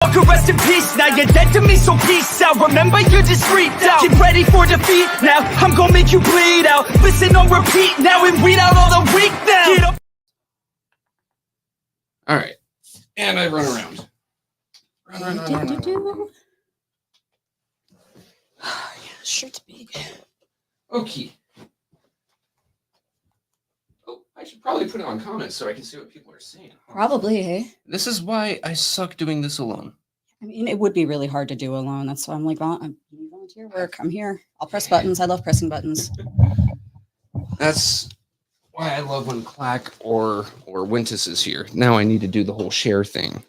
Walker, rest in peace. Now you're dead to me, so peace out. Remember, you just freaked out. Get ready for defeat. Now I'm gonna make you bleed out. Listen on repeat now and read out all the weak now. Get up. All right, and I run around. Run. Yeah, shirt's big. Okay. Oh, I should probably put it on comments so I can see what people are saying. Probably, hey? This is why I suck doing this alone. I mean, it would be really hard to do alone. That's why I'm like, I'm volunteer work. I'm here. I'll press buttons. I love pressing buttons. That's why I love when Clack or Wintus is here. Now I need to do the whole share thing.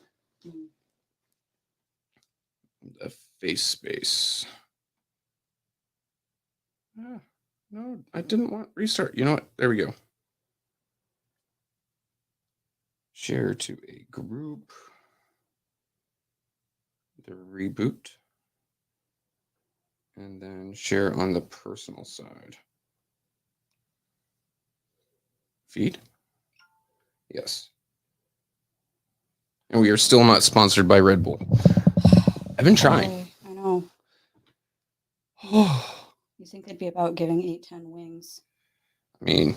The face space. No, I didn't want restart. You know what? There we go. Share to a group. The reboot. And then share on the personal side. Feed? Yes. And we are still not sponsored by Red Bull. I've been trying. I know. You think they'd be about giving 8-10 wings? I mean,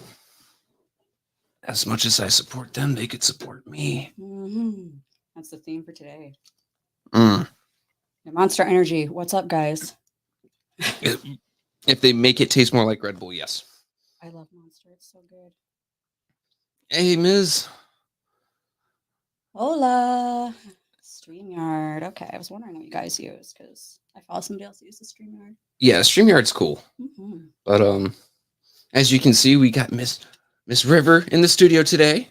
as much as I support them, they could support me. Mm-hmm. That's the theme for today. Mm. Monster Energy. What's up, guys? If they make it taste more like Red Bull, yes. I love Monster. It's so good. Hey, Ms. Hola. StreamYard. Okay, I was wondering what you guys use because I follow somebody else who uses StreamYard. Yeah, StreamYard's cool. Mm-hmm. But as you can see, we got Miss River in the studio today.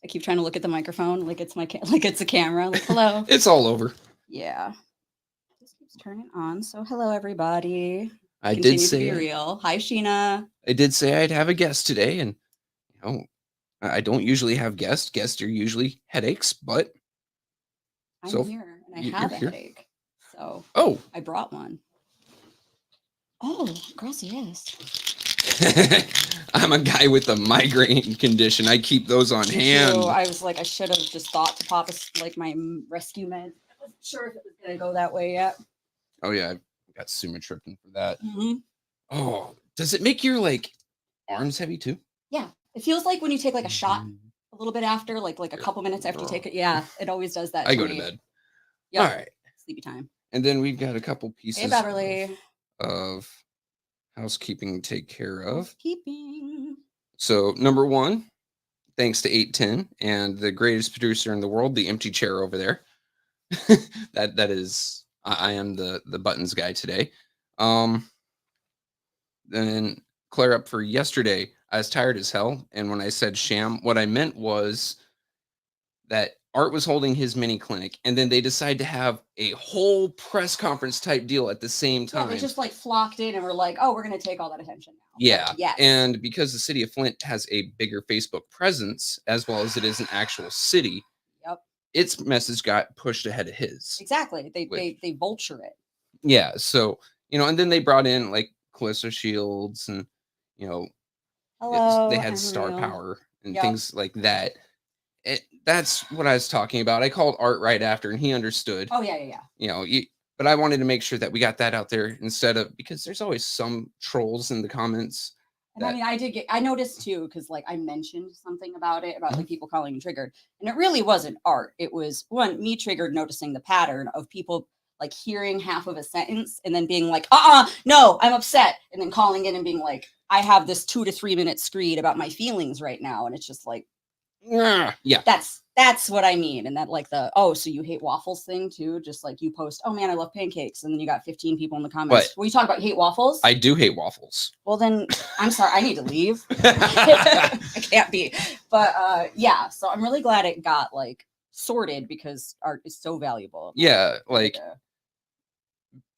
I keep trying to look at the microphone like it's like it's a camera. Like, hello. It's all over. Yeah. Just keeps turning on. So hello, everybody. I Continue did say to be real. Hi, Sheena. I did say I'd have a guest today, and I don't usually have guests. Guests are usually headaches, but I'm here and I have a headache. So I brought one. Oh, gracias. I'm a guy with a migraine condition. I keep those on hand. So I was like, I should have just thought to pop my rescue med. I wasn't sure if it was gonna go that way yet. Oh yeah, I got sumatriptan for that. Mm-hmm. Oh, does it make your arms heavy too? Yeah, it feels like when you take a shot a little bit after, like a couple minutes after you take it. Yeah, it always does that. I go to bed. Yep. All right. Sleepy time. And then we've got a couple pieces. Hey, Beverly. Of housekeeping to take care of. Housekeeping. So number one, thanks to 810 and the greatest producer in the world, the empty chair over there. that is, I am the buttons guy today. Then clear up for yesterday. I was tired as hell, and when I said sham, what I meant was that Art was holding his mini clinic, and then they decided to have a whole press conference type deal at the same time. Yeah, they just flocked in and were like, "Oh, we're going to take all that attention now." Yeah. Yes. And because the city of Flint has a bigger Facebook presence, as well as it is an actual city, yep, its message got pushed ahead of his. Exactly. They vulture it. Yeah. So and then they brought in Callisto Shields, and hello, they had Star Power and things like that. That's what I was talking about. I called Art right after, and he understood. Oh yeah. But I wanted to make sure that we got that out there because there's always some trolls in the comments. And I mean, I noticed too, because I mentioned something about it, about people calling me triggered, and it really wasn't Art. It was me triggered, noticing the pattern of people hearing half of a sentence and then being like, no, I'm upset, and then calling in and being like, I have this 2 to 3 minute screed about my feelings right now, and it's just yeah, that's what I mean. And that so you hate waffles thing too, just you post, oh man, I love pancakes, and then you got 15 people in the comments. Will you talk about hate waffles? I do hate waffles. Well then, I'm sorry, I need to leave. I can't be. But yeah, so I'm really glad it got sorted, because Art is so valuable. Yeah,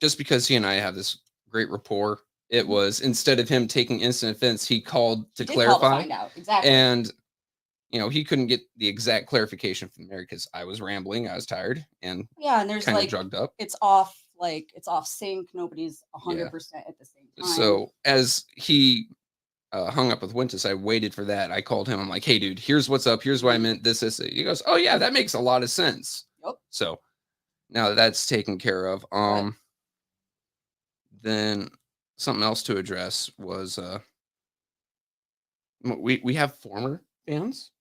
just because he and I have this great rapport, it was, instead of him taking instant offense, he called to clarify. Call to find out. Exactly. And he couldn't get the exact clarification from there because I was rambling, I was tired, and and there's kind of drugged up. It's off sync. Nobody's 100% at the same time. So as he hung up with Wintus, I waited for that. I called him. I'm like, hey, dude, here's what's up. Here's what I meant. This. He goes, oh yeah, that makes a lot of sense. Oh. So now that that's taken care of, then something else to address was we have former fans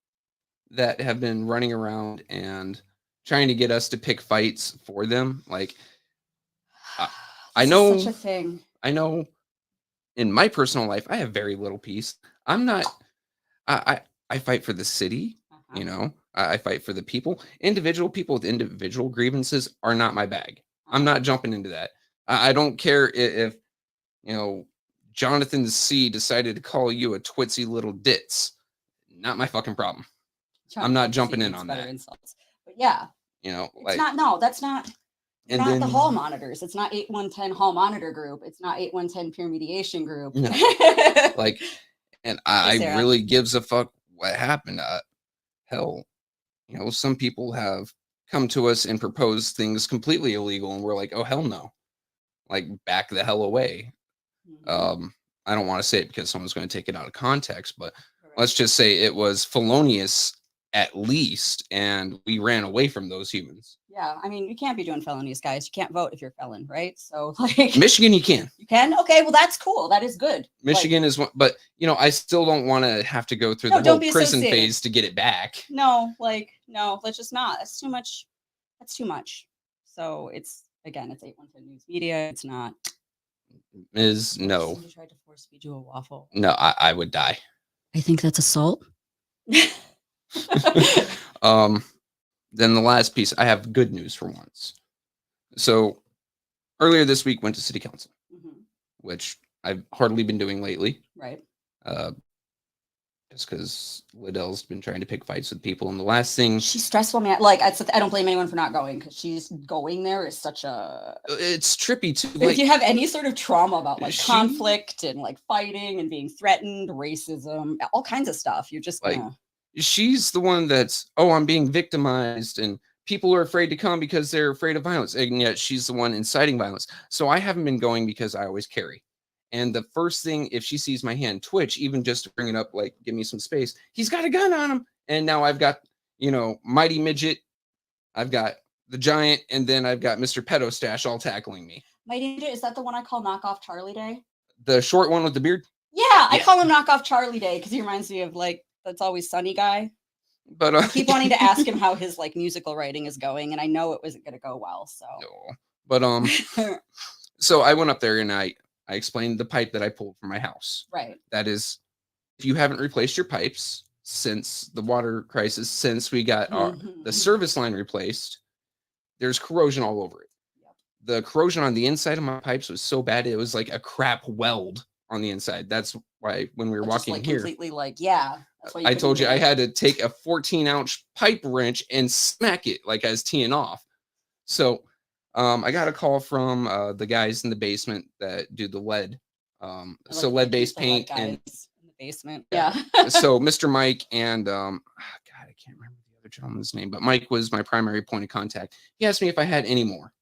that have been running around and trying to get us to pick fights for them. Like I This is know, such a thing. I know. In my personal life, I have very little peace. I'm not. I fight for the city. Uh-huh. You know, I fight for the people. Individual people with individual grievances are not my bag. I'm not jumping into that. I don't care if you know Jonathan C decided to call you a twitsy little ditz. Not my fucking problem. I'm not jumping in on that. Insults. But yeah, You know, it's like not. No, that's not. You're and not the then hall monitors. It's not 8110 hall monitor group. It's not 8110 peer mediation group. no, like, and I Sarah. really gives a fuck what happened. Hell, you know, some people have come to us and proposed things completely illegal, and we're like, oh hell no, like back the hell away. Mhm. I don't want to say it because someone's going to take it out of context, but Correct. let's just say it was felonious at least, and we ran away from those humans. Yeah, I mean, you can't be doing felonies, guys. You can't vote if you're a felon, right? So, like, Michigan, you can. you can. Okay, well, that's cool. That is good. Michigan is one, but you know, I still don't want to have to go through No, the don't whole be prison associated. phase to get it back. No, let's just not. That's too much. That's too much. So it's 811 News Media. It's not. Is no, Somebody tried to force feed you a waffle. no, I would die. I think that's assault. Then the last piece, I have good news for once. So earlier this week went to city council, which I've hardly been doing lately. Right. Just because Liddell's been trying to pick fights with people, and the last thing She's stressful, man. Like I don't blame anyone for not going because she's going there is such a. it's trippy too. If you have any sort of trauma about like she- conflict and like fighting and being threatened, racism, all kinds of stuff, you're just Like, gonna. she's the one that's, oh, I'm being victimized and people are afraid to come because they're afraid of violence, and yet she's the one inciting violence. So I haven't been going because I always carry. And the first thing, if she sees my hand twitch, even just to bring it up, like, give me some space, he's got a gun on him. And now I've got, you know, Mighty Midget, I've got the Giant, and then I've got Mr. Pedo Stash all tackling me. Mighty Midget, is that the one I call Knockoff Charlie Day? The short one with the beard? Yeah, I call him Knockoff Charlie Day because he reminds me of like That's Always Sunny guy. But I keep wanting to ask him how his like musical writing is going, and I know it wasn't going to go well. So, no. But so I went up there and I explained the pipe that I pulled from my house. right. That is, if you haven't replaced your pipes since the water crisis, since we got the service line replaced, there's corrosion all over it. Yep. The corrosion on the inside of my pipes was so bad, it was like a crap weld on the inside. That's why when we were walking like here, completely like, yeah. That's why I told you I had to take a 14-ounce pipe wrench and smack it like I was teeing off. So I got a call from the guys in the basement that do the lead. So lead-based paint and in the basement. Yeah. so Mr. Mike and God, I can't remember the other gentleman's name, but Mike was my primary point of contact. He asked me if I had any more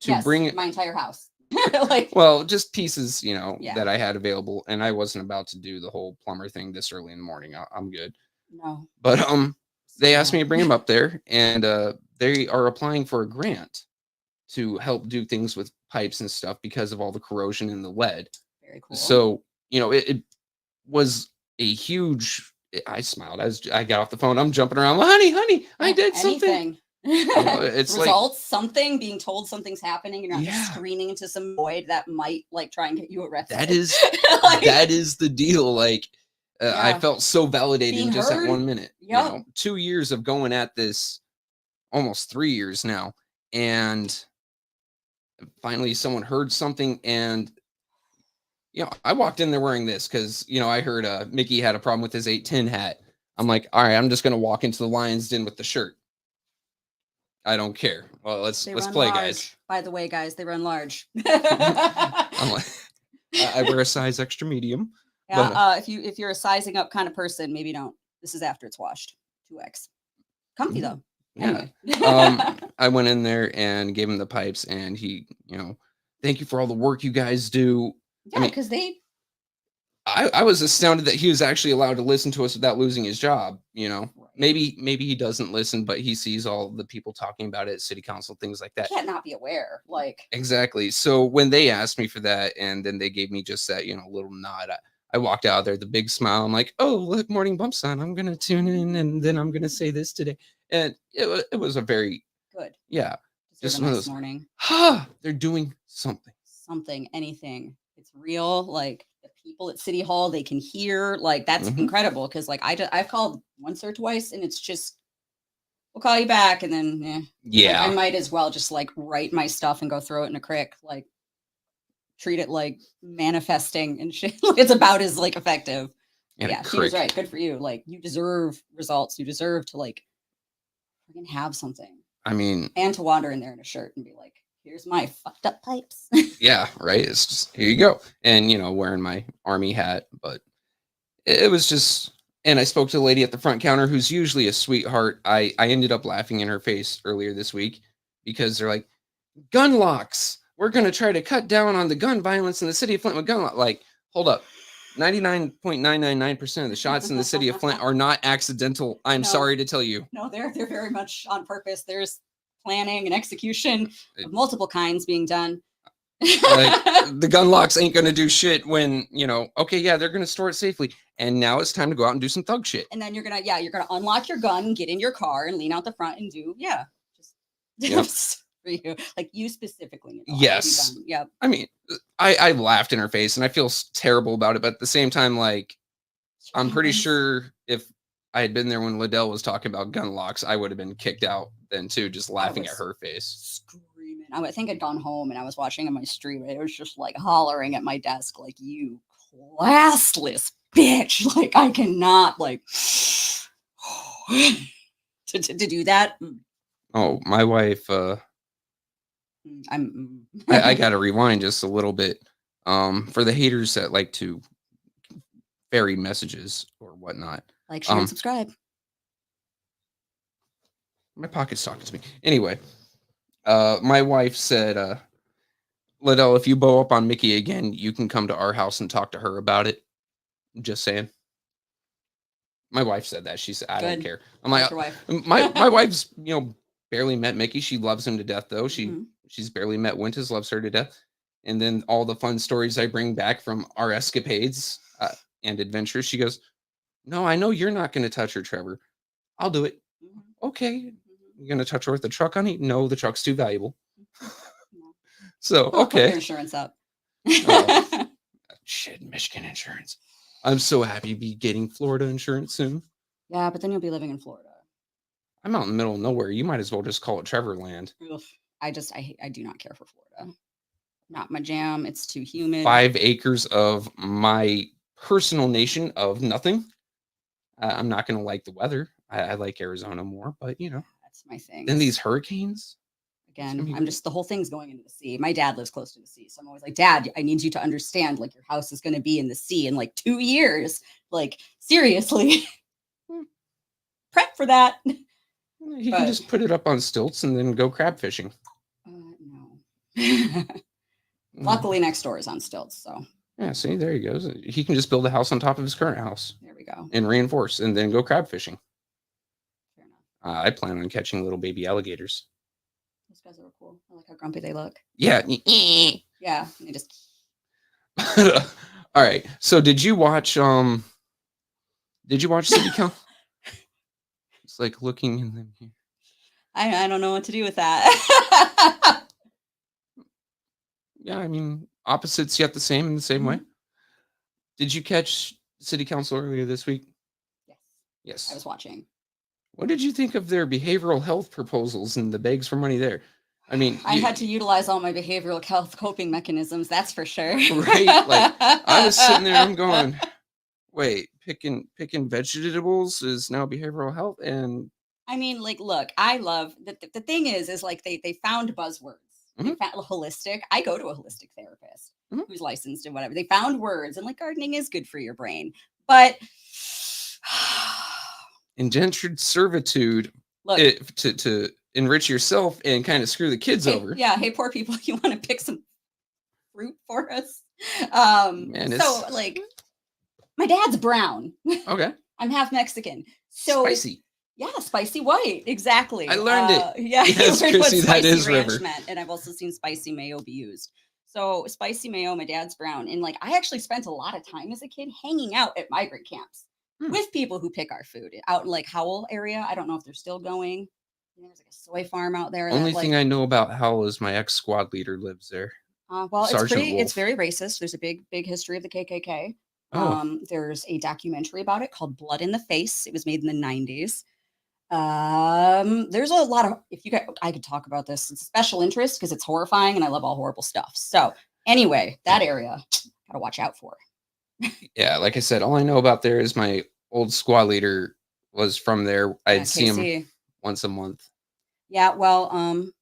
to bring my entire house. Like, well, just pieces, you know, Yeah. that I had available, and I wasn't about to do the whole plumber thing this early in the morning. I'm good. no. But they asked me to bring him up there, and they are applying for a grant to help do things with pipes and stuff because of all the corrosion in the lead. Very cool. So, you know, it was a huge. I smiled as I got off the phone. I'm jumping around. Honey, I did something. It's results, something being told something's happening. You're not Yeah. just screaming into some void that might like try and get you arrested. That is Like, that is the deal. Like I Yeah. felt so validated Being in just heard. that 1 minute. Yep. You know, 2 years of going at this, almost 3 years now, and finally someone heard something. And you know, I walked in there wearing this because you know I heard Mickey had a problem with his 810 hat. I'm like, all right, I'm just gonna walk into the Lions Den with the shirt. I don't care. Well, let's They play, run large. guys. By the way, guys, they run large. I'm like, I wear a size extra medium. Yeah, But, if you're a sizing up kind of person, maybe don't. This is after it's washed. 2X. Comfy though. Yeah. Anyway. I went in there and gave him the pipes, and he, you know, thank you for all the work you guys do. Yeah, mean, because they I was astounded that he was actually allowed to listen to us without losing his job. Right. Maybe he doesn't listen, but he sees all the people talking about it at city council, things like that. Can't not be aware. Like, Exactly. So when they asked me for that, and then they gave me just that, little nod, I walked out there, the big smile. I'm like, oh, look, Morning Bump Son. I'm gonna tune in, and then I'm gonna say this today. And it was a very, good. yeah, Deserve just a one of nice those. morning. They're doing something. Something, anything. It's real. Like the people at City Hall, they can hear. Like that's Mhm. incredible. Because like I've called once or twice, and it's just we'll call you back, and then like, Yeah, I might as well just like write my stuff and go throw it in a crick. Like treat it like manifesting and shit. It's about as like effective. and a Yeah, she was crick. right. Good for you. Like you deserve results. You deserve to like freaking have something I mean, and to wander in there in a shirt and be like, here's my fucked up pipes. yeah, right. It's just here you go, and wearing my army hat, but it was just. And I spoke to the lady at the front counter, who's usually a sweetheart. I ended up laughing in her face earlier this week because they're like, gun locks. We're gonna try to cut down on the gun violence in the city of Flint with gun lock. Like, hold up. 99.999% of the shots in the city of Flint are not accidental. I'm No. sorry to tell you. No, they're very much on purpose. There's planning and execution It- of multiple kinds being done. Like, the gun locks ain't gonna do shit when, okay, yeah, they're gonna store it safely. And now it's time to go out and do some thug shit. And then you're gonna unlock your gun, get in your car, and lean out the front and do just Yep. for you, like you specifically. Yes. Yep. I mean, I laughed in her face and I feel terrible about it, but at the same time, like, I'm pretty sure if I had been there when Liddell was talking about gun locks, I would have been kicked out then too, just laughing at was her face. Screaming. I think I'd gone home and I was watching on my stream. And it was just like hollering at my desk, like you classless bitch. Like I cannot like to do that. Oh, my wife, I gotta rewind just a little bit. For the haters that like to bury messages or whatnot. like, share, and subscribe. My pocket's talking to me. Anyway, my wife said, Liddell, if you bow up on Mickey again, you can come to our house and talk to her about it. Just saying. My wife said that. She said, I don't Good. care. I'm like, Your wife. my wife's, barely met Mickey. She loves him to death, though. Mhm. She's barely met Winters, loves her to death. And then all the fun stories I bring back from our escapades and adventures, she goes, no, I know you're not going to touch her, Trevor. I'll do it. Mhm. Okay. You're going to touch her with the truck, honey? No, the truck's too valuable. No. So, Put your okay. insurance up. Oh. Shit, Michigan insurance. I'm so happy to be getting Florida insurance soon. Yeah, but then you'll be living in Florida. I'm out in the middle of nowhere. You might as well just call it Trevor land. Ugh. I do not care for Florida. Not my jam. It's too humid. 5 acres of my personal nation of nothing. I'm not going to like the weather. I like Arizona more, but That's my thing. then these hurricanes. Again, the whole thing's going into the sea. My dad lives close to the sea. So I'm always like, Dad, I need you to understand, like, your house is going to be in the sea in like 2 years. Like, seriously. Prep for that. You can just put it up on stilts and then go crab fishing. No. Luckily, next door is on stilts. So, yeah, see, there he goes. He can just build a house on top of his current house. there we go. And reinforce and then go crab fishing. Fair enough. I plan on catching little baby alligators. Those guys are cool. I like how grumpy they look. Yeah. Yeah. They just. All right. So did you watch City Council? It's like looking in them here. I don't know what to do with that. Yeah, I mean, opposites yet the same in the same way. Did you catch City Council earlier this week? Yes. Yes. I was watching. What did you think of their behavioral health proposals and the begs for money there? I mean, I had to utilize all my behavioral health coping mechanisms. That's for sure. Right? Like, I was sitting there, I'm going, wait, picking vegetables is now behavioral health, and I mean, like, look, I love the thing is like they found buzzwords. They found holistic. I go to a holistic therapist who's licensed and whatever. They found words, and like gardening is good for your brain, but indentured servitude, look, to enrich yourself and kind of screw the kids over. Yeah, hey, poor people, you want to pick some fruit for us? Man, so like, My dad's brown. Okay. I'm half Mexican. So Spicy. yeah, spicy white. Exactly. I learned it. Yeah, you Yes, learned what Chrissy, that spicy is ranch River. meant. And I've also seen spicy mayo be used. So spicy mayo, my dad's brown. And like I actually spent a lot of time as a kid hanging out at migrant camps with people who pick our food out in like Howell area. I don't know if they're still going. There's like a soy farm out there. Only that, thing I know about Howell is my ex-squad leader lives there. well, Sergeant it's Wolf. very racist. There's a big history of the KKK. Oh. There's a documentary about it called Blood in the Face. It was made in the 90s. There's a lot of, I could talk about this. It's a special interest because it's horrifying and I love all horrible stuff. So anyway, that area, gotta watch out for. Yeah, like I said, all I know about there is my old squad leader was from there. I'd see him once a month. Yeah, well,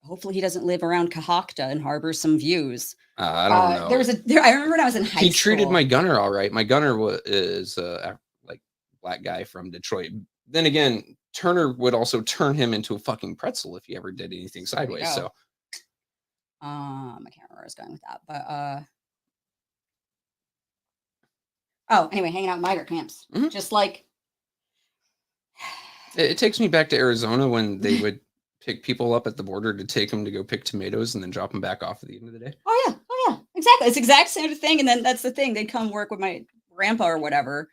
hopefully he doesn't live around Kahakta and harbor some views. I don't know. I remember when I was in high school. He treated my gunner all right. My gunner is like black guy from Detroit. Then again, Turner would also turn him into a fucking pretzel if he ever did anything sideways. So, I can't remember where I was going with that, but anyway, hanging out in migrant camps, just like it takes me back to Arizona when they would pick people up at the border to take them to go pick tomatoes and then drop them back off at the end of the day. Oh yeah, exactly. It's the exact same thing. And then that's the thing. They'd come work with my grandpa or whatever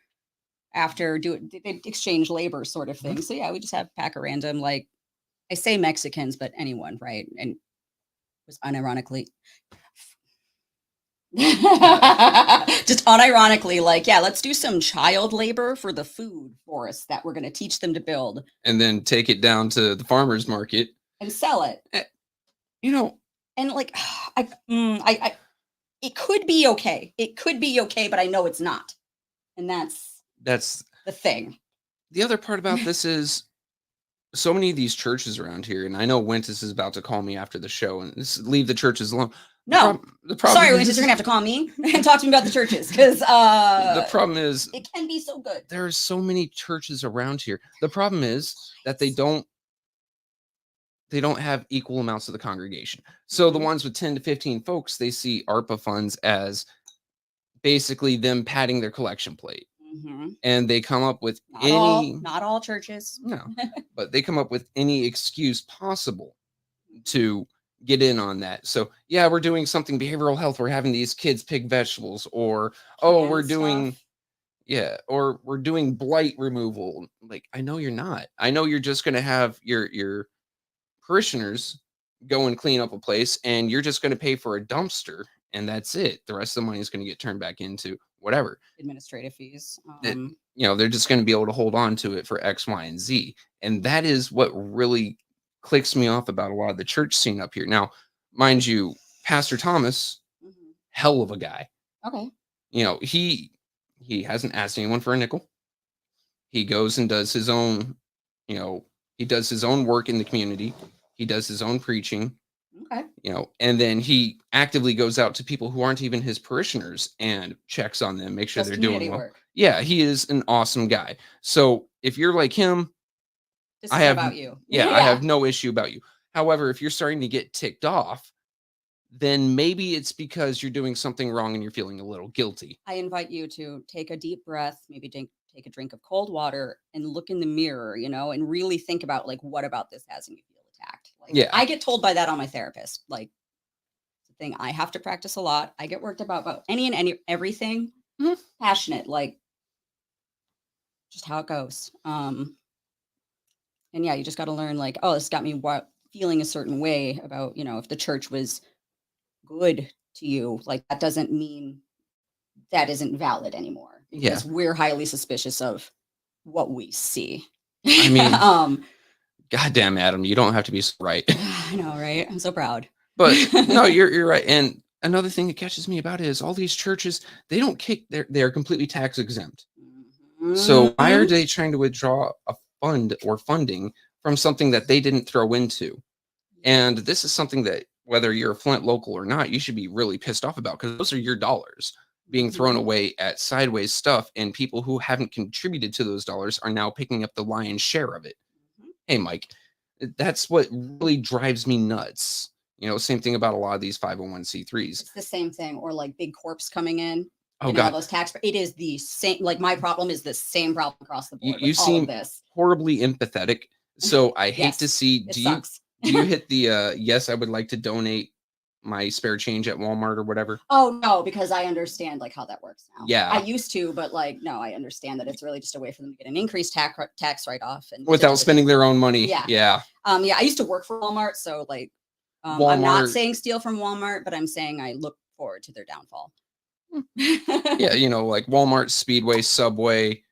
after they exchange labor sort of thing. So yeah, we just have pack a random, like I say Mexicans, but anyone, right? And it was unironically just unironically like, yeah, let's do some child labor for the food for us that we're going to teach them to build. And then take it down to the farmer's market. And sell it. And like, it could be okay. It could be okay, but I know it's not. And that's the thing. The other part about this is so many of these churches around here, and I know Wentus is about to call me after the show and leave the churches alone. No, the problem sorry, Wentus, you're gonna have to call me and talk to me about the churches because the problem is it can be so good. There are so many churches around here. The problem is that they don't have equal amounts of the congregation. So the ones with 10 to 15 folks, they see ARPA funds as basically them padding their collection plate. And they come up with not all churches. No, but they come up with any excuse possible to get in on that. So yeah, we're doing something behavioral health. We're having these kids pick vegetables, or we're doing blight removal. Like, I know you're not. I know you're just going to have your parishioners go and clean up a place, and you're just going to pay for a dumpster, and that's it. The rest of the money is going to get turned back into whatever administrative fees. They're just going to be able to hold on to it for X, Y, and Z. And that is what really clicks me off about a lot of the church scene up here. Now, mind you, Pastor Thomas, hell of a guy. Okay. He hasn't asked anyone for a nickel. He goes and does his own, he does his own work in the community. He does his own preaching. Okay. And then he actively goes out to people who aren't even his parishioners and checks on them, make sure they're doing well. Work. Yeah, he is an awesome guy. So if you're like him, I have about you. Yeah, I have no issue about you. However, if you're starting to get ticked off, then maybe it's because you're doing something wrong and you're feeling a little guilty. I invite you to take a deep breath, maybe take a drink of cold water and look in the mirror, and really think about like, what about this has me feel attacked? Like, I get told by that on my therapist. Like, the thing I have to practice a lot. I get worked about any and everything. Passionate, like just how it goes. And yeah, you just got to learn like, this got me feeling a certain way about, if the church was good to you, like that doesn't mean that isn't valid anymore. Because we're highly suspicious of what we see. I mean, goddamn, Adam, you don't have to be so right. I know, right? I'm so proud. But no, you're right. And another thing that catches me about it is all these churches, they don't kick, they're completely tax exempt. So why are they trying to withdraw a fund or funding from something that they didn't throw into? And this is something that whether you're a Flint local or not, you should be really pissed off about, because those are your dollars being thrown away at sideways stuff, and people who haven't contributed to those dollars are now picking up the lion's share of it. Hey, Mike, that's what really drives me nuts. Same thing about a lot of these 501c3s. It's the same thing, or like big corps coming in. Oh getting all God, those tax. It is the same. Like my problem is the same problem across the board. you with all seem of this. horribly empathetic. So I hate to Yes, see. it Do you sucks. hit the yes? I would like to donate my spare change at Walmart or whatever. Oh no, because I understand like how that works now. I Yeah, used to, but like no, I understand that it's really just a way for them to get an increased tax write off and without spending their own money. Yeah. Yeah, Yeah, I used to work for Walmart, so like I'm not Walmart. saying steal from Walmart, but I'm saying I look forward to their downfall. Yeah, like Walmart, Speedway, Subway,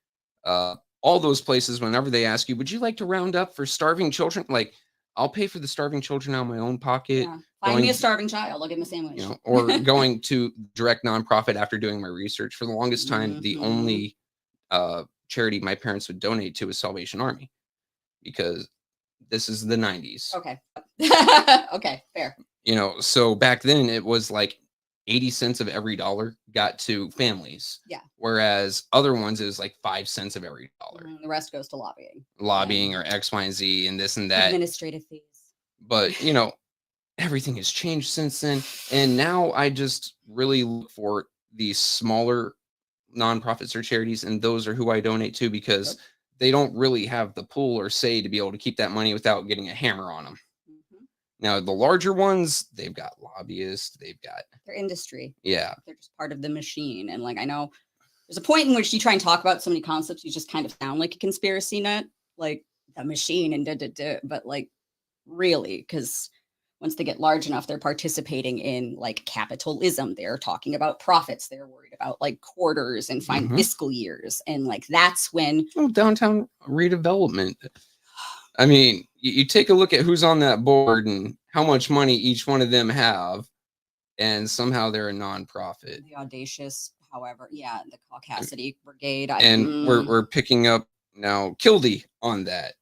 all those places. Whenever they ask you, would you like to round up for starving children? Like, I'll pay for the starving children out of my own pocket. Yeah. Find me a starving child. I'll give him a sandwich. Or going to direct nonprofit after doing my research. For the longest time, the Mhm. only charity my parents would donate to was Salvation Army, because this is the 90s. Okay. Okay, fair. So back then it was like 80 cents of every dollar got to families. Yeah. Whereas other ones is like 5 cents of every dollar. The rest goes to lobbying. Lobbying or X, Y, and Z and this and that. Administrative fees. But everything has changed since then. And now I just really look for these smaller nonprofits or charities, and those are who I donate to, because they don't really have the pull or say to be able to keep that money without getting a hammer on them. Mhm. Now, the larger ones, they've got lobbyists, they've got Their industry. Yeah. They're just part of the machine. And like I know there's a point in which you try and talk about so many concepts, you just kind of sound like a conspiracy nut, like the machine and but like really, because once they get large enough, they're participating in like capitalism. They're talking about profits. They're worried about like quarters and fiscal years. And like that's when downtown redevelopment. I mean, you take a look at who's on that board and how much money each one of them have, and somehow they're a nonprofit. The audacious, however, the Caucasity Brigade. And we're picking up now Kildy on that.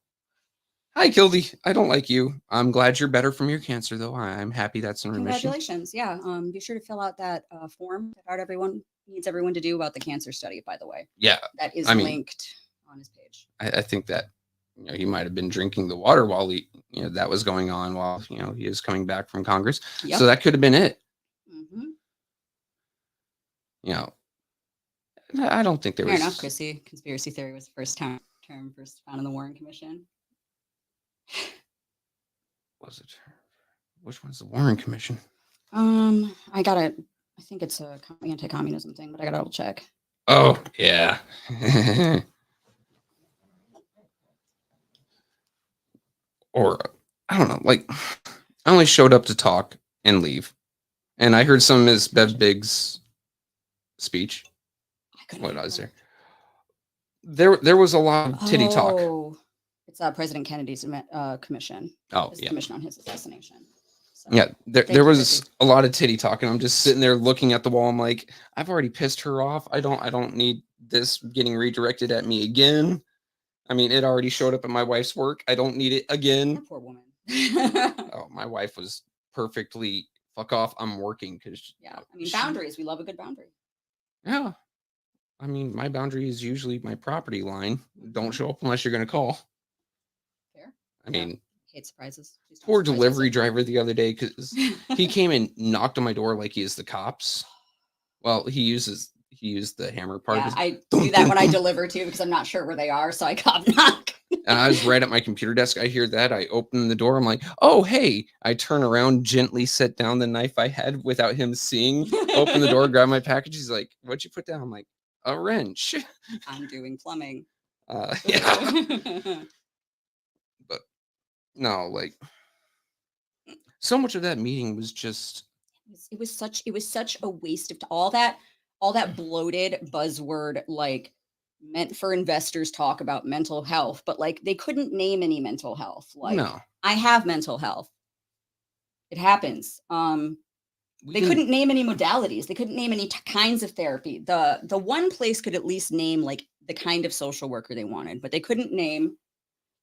Hi, Kildy. I don't like you. I'm glad you're better from your cancer, though. I'm happy that's in remission. Congratulations. Yeah. Be sure to fill out that form that everyone needs everyone to do about the cancer study, by the way. Yeah. That is linked on his page. I think that he might have been drinking the water while that was going on while he is coming back from Congress. Yep. So that could have been it. I don't think there was. Fair enough, Chrissy. Conspiracy theory was the first term found in the Warren Commission. Was it? Which one's the Warren Commission? I think it's a anti-communism thing, but I gotta double check. Oh yeah. Or I don't know. Like, I only showed up to talk and leave, and I heard some of Ms. Bev Biggs' speech. What was there? There was a lot of titty talk. It's President Kennedy's commission. Oh, yeah. Commission on his assassination. So, yeah, there was a lot of titty talk, and I'm just sitting there looking at the wall. I'm like, I've already pissed her off. I don't need this getting redirected at me again. I mean, it already showed up at my wife's work. I don't need it again. That poor woman. Oh, my wife was perfectly fuck off. I'm working because boundaries. We love a good boundary. Yeah. I mean, my boundary is usually my property line. Don't show up unless you're going to call. Fair. I mean, hate surprises. Poor delivery driver the other day, because he came and knocked on my door like he is the cops. Well, he used the hammer part. Yeah, I do that when I deliver too, because I'm not sure where they are, so I cop knock. And I was right at my computer desk. I hear that. I open the door. I'm like, oh, hey. I turn around, gently set down the knife I had without him seeing. Open the door, grab my package. He's like, what'd you put down? I'm like, a wrench. I'm doing plumbing. Yeah. But no, like, so much of that meeting was just. It was such a waste of all that bloated buzzword, like, meant for investors talk about mental health, but like they couldn't name any mental health. Like, no. I have mental health. It happens. They couldn't name any modalities. They couldn't name any kinds of therapy. The one place could at least name like the kind of social worker they wanted, but they couldn't name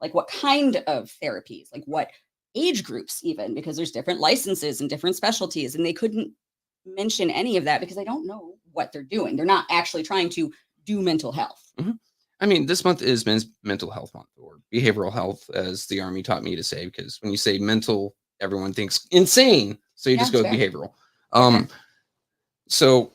like what kind of therapies, like what age groups even, because there's different licenses and different specialties, and they couldn't mention any of that because they don't know what they're doing. They're not actually trying to do mental health. Mm-hmm. I mean, this month is Men's Mental Health Month, or behavioral health, as the Army taught me to say, because when you say mental, everyone thinks insane. So you just go with behavioral. So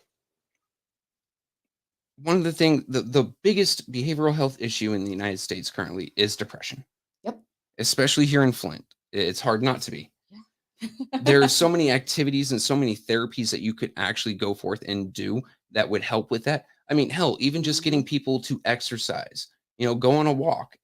one of the things, the biggest behavioral health issue in the United States currently is depression, Yep. especially here in Flint. It's hard not to be. Yeah. There are so many activities and so many therapies that you could actually go forth and do that would help with that. I mean, hell, even just getting Mhm. people to exercise, go on a walk,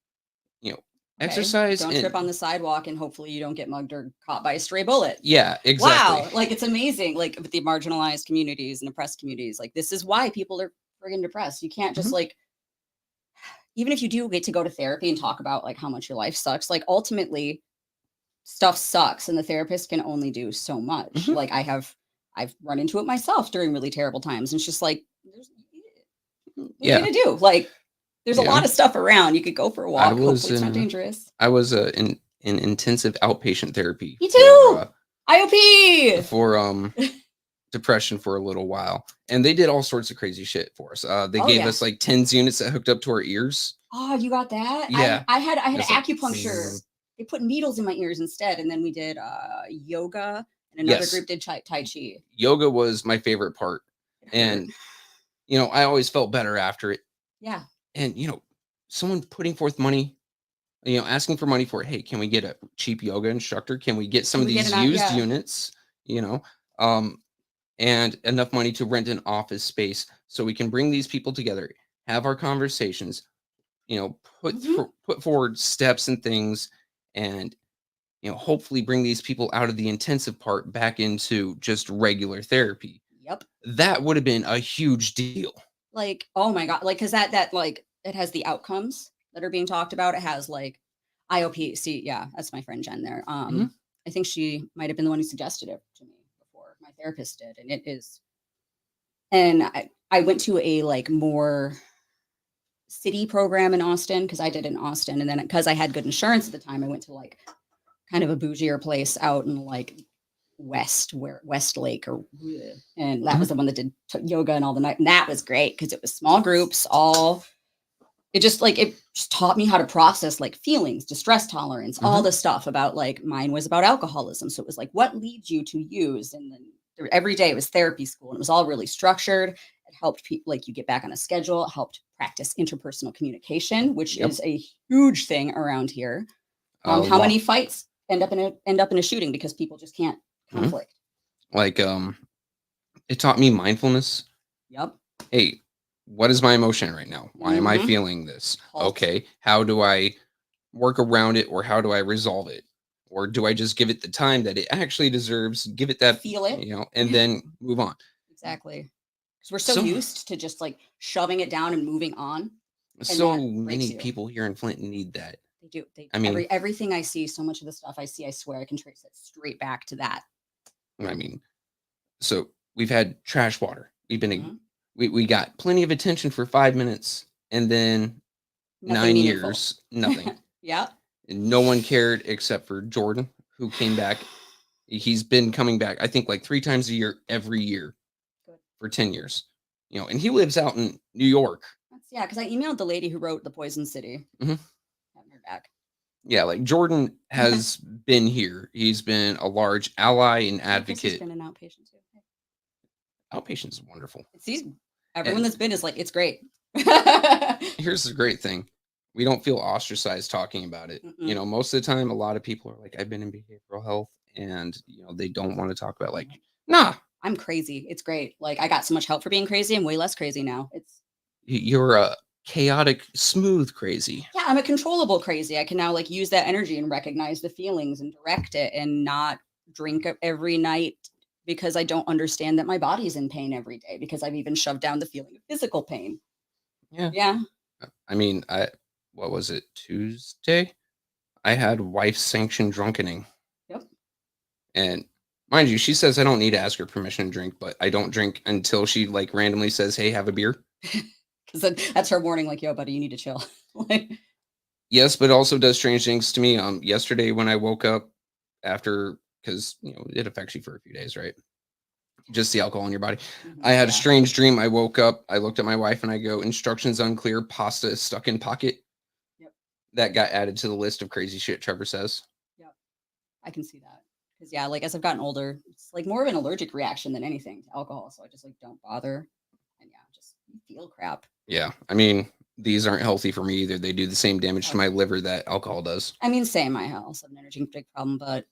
you know, Okay. exercise Don't trip on and the sidewalk and hopefully you don't get mugged or caught by a stray bullet. yeah, exactly. Wow. Like it's amazing. Like with the marginalized communities and oppressed communities, like this is why people are friggin' depressed. You can't just Mhm. like, even if you do get to go to therapy and talk about like how much your life sucks, like ultimately stuff sucks and the therapist can only do so much. Mhm. Like I've run into it myself during really terrible times. And it's just like, what are you Yeah, gonna do? Like, there's a yeah. lot of stuff around. You could go for a I walk. was Hopefully, it's not uh, dangerous. I was in intensive outpatient therapy Me for too. IOP. depression for a little while, and they did all sorts of crazy shit for us. They Oh gave yeah. us like TENS units that hooked up to our ears. Oh, you got that? Yeah, I had it's like acupuncture. They put needles in my ears instead, and then we did yoga, and another yes, group did tai chi. yoga was my favorite part, It hurt. and I always felt better after it. Yeah. And someone putting forth money, asking for money for, hey, can we get a cheap yoga instructor? Can we get some Can of we get these it out? used Yeah. units? You know, um, and enough money to rent an office space so we can bring these people together, have our conversations, Hmm. put forward steps and things, and hopefully bring these people out of the intensive part back into just regular therapy. Yep. That would have been a huge deal. Like, oh my god, like because that like it has the outcomes that are being talked about. It has like IOP. See, yeah, that's my friend Jen there. Mhm. I think she might have been the one who suggested it to me before my therapist did, and it is. And I went to a like more city program in Austin because I did in Austin, and then because I had good insurance at the time, I went to like kind of a bougier place out in like Westlake or and that was Mhm. the one that did yoga and all the night, and that was great because it was small groups. All it just taught me how to process like feelings, distress tolerance, all Mhm. the stuff about like mine was about alcoholism, so it was like what leads you to use, and then every day it was therapy school, and it was all really structured. It helped people like you get back on a schedule. It helped practice interpersonal communication, which Yep. is a huge thing around here. A How many lot. fights end up in a shooting because people just can't Mhm. conflict? Like it taught me mindfulness. Yep. Hey, what is my emotion right now? Why am I Mm-hmm. feeling this? Halt. Okay, how do I work around it, or how do I resolve it? Or do I just give it the time that it actually deserves, give it that, Feel it. and then move on? Exactly. Because we're so So used to just like shoving it down and moving on, and so that breaks many you. people here in Flint need that. They do. They I mean, everything I see, so much of the stuff I see, I swear I can trace it straight back to that. I mean, so we've had trash water. Mhm. We got plenty of attention for 5 minutes, and then Nothing 9 meaningful. years, nothing. Yeah. And no one cared except for Jordan, who came back. He's been coming back, I think, like 3 times a year, every year Good. for 10 years. And he lives out in New York. Yeah, because I emailed the lady who wrote The Poison City. Mhm. Haven't heard back. Yeah, like Jordan has been here. He's been a large ally and Oh, Chrissy's advocate. been an outpatient too. Hey. Outpatient is wonderful. See, everyone And that's been is like, it's great. here's the great thing. We don't feel ostracized talking about it. Mm-mm. Most of the time, a lot of people are like, I've been in behavioral health, and they don't want to talk about like, No, nah, I'm crazy. It's great. Like I got so much help for being crazy. I'm way less crazy now. It's you're a chaotic, smooth crazy. yeah, I'm a controllable crazy. I can now like use that energy and recognize the feelings and direct it and not drink every night because I don't understand that my body's in pain every day because I've even shoved down the feeling of physical pain. Yeah. Yeah. I mean, what was it, Tuesday? I had wife sanctioned drunkening. Yep. And mind you, she says I don't need to ask her permission to drink, but I don't drink until she like randomly says, "Hey, have a beer." Because that's her warning, like, yo, buddy, you need to chill. Like, Yes, but it also does strange things to me. Yesterday when I woke up after, because it affects you for a few days, right? Just the alcohol in your body. I had a yeah. strange dream. I woke up, I looked at my wife, and I go, "Instructions unclear. Pasta is stuck in pocket." Yep. That got added to the list of crazy shit Trevor says. Yep. I can see that. Because yeah, like as I've gotten older, it's like more of an allergic reaction than anything to alcohol. So I just like don't bother. And yeah. just you feel crap. Yeah. I mean, these aren't healthy for me either. They do the same damage to my liver that alcohol does. I mean, same. I also have an energy drink problem, but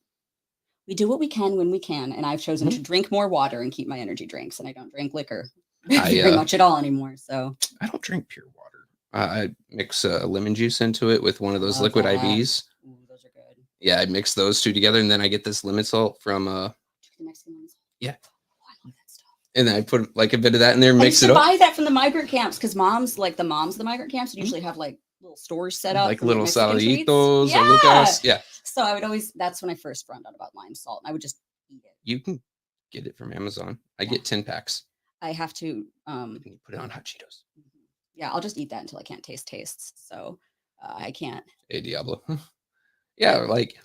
we do what we can when we can. And I've chosen to drink more water and keep my energy drinks. And I don't drink liquor very much at all anymore. So I don't drink pure water. I mix lemon juice into it with one of those Love liquid that. IVs. ooh, those are good. Yeah, I mix those two together, and then I get this lemon salt from The Mexican ones. Yeah. Oh, I love that stuff. and then I put like a bit of that in there and I mix used it to up. buy that from the migrant camps because moms, like the moms of the migrant camps, would usually have like little stores set up Like for little Mexican treats. saladitos Yeah. or lucas. Yeah. So I would always, that's when I first found out about lime salt. I would just eat it. You can get it from Amazon. I get 10 packs. I have to, And you put it on hot Cheetos. yeah, I'll just eat that until I can't taste tastes. So I can't. Hey, Diablo. Yeah, like,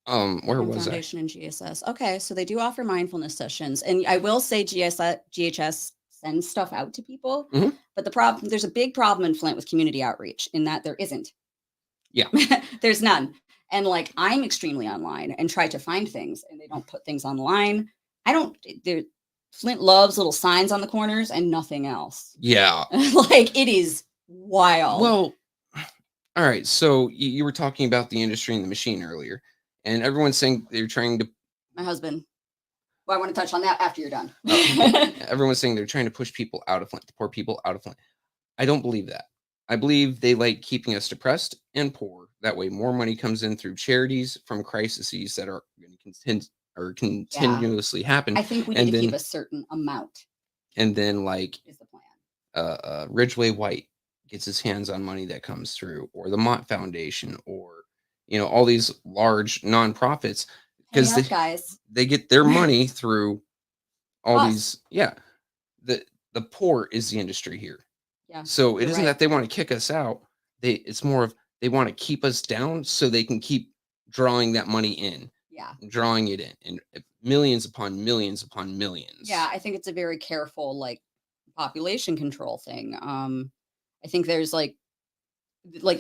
where Freedom was I? Foundation and GSS. Okay, so they do offer mindfulness sessions, and I will say GHS sends stuff out to people, Mhm. but the problem, there's a big problem in Flint with community outreach in that there isn't. Yeah. There's none. And like I'm extremely online and try to find things, and they don't put things online. I don't. Flint loves little signs on the corners and nothing else. Yeah. Like it is wild. Well, all right. So you were talking about the industry and the machine earlier, and everyone's saying they're trying to. My husband. Well, I want to touch on that after you're done. Everyone's saying they're trying to push people out of Flint, to pour people out of Flint. I don't believe that. I believe they like keeping us depressed and poor. That way, more money comes in through charities from crises that are going to continuously happen. I think we need to keep a certain amount. And then, like, is the plan. Ridgeway White gets his hands on money that comes through, or the Mott Foundation, or all these large nonprofits, because guys, they get their money through all Us. these. Yeah, the poor is the industry here. Yeah. So it you're isn't right. that they want to kick us out. It's more of they want to keep us down so they can keep drawing that money in. Yeah. Drawing it in, and millions upon millions upon millions. Yeah, I think it's a very careful like population control thing. I think there's like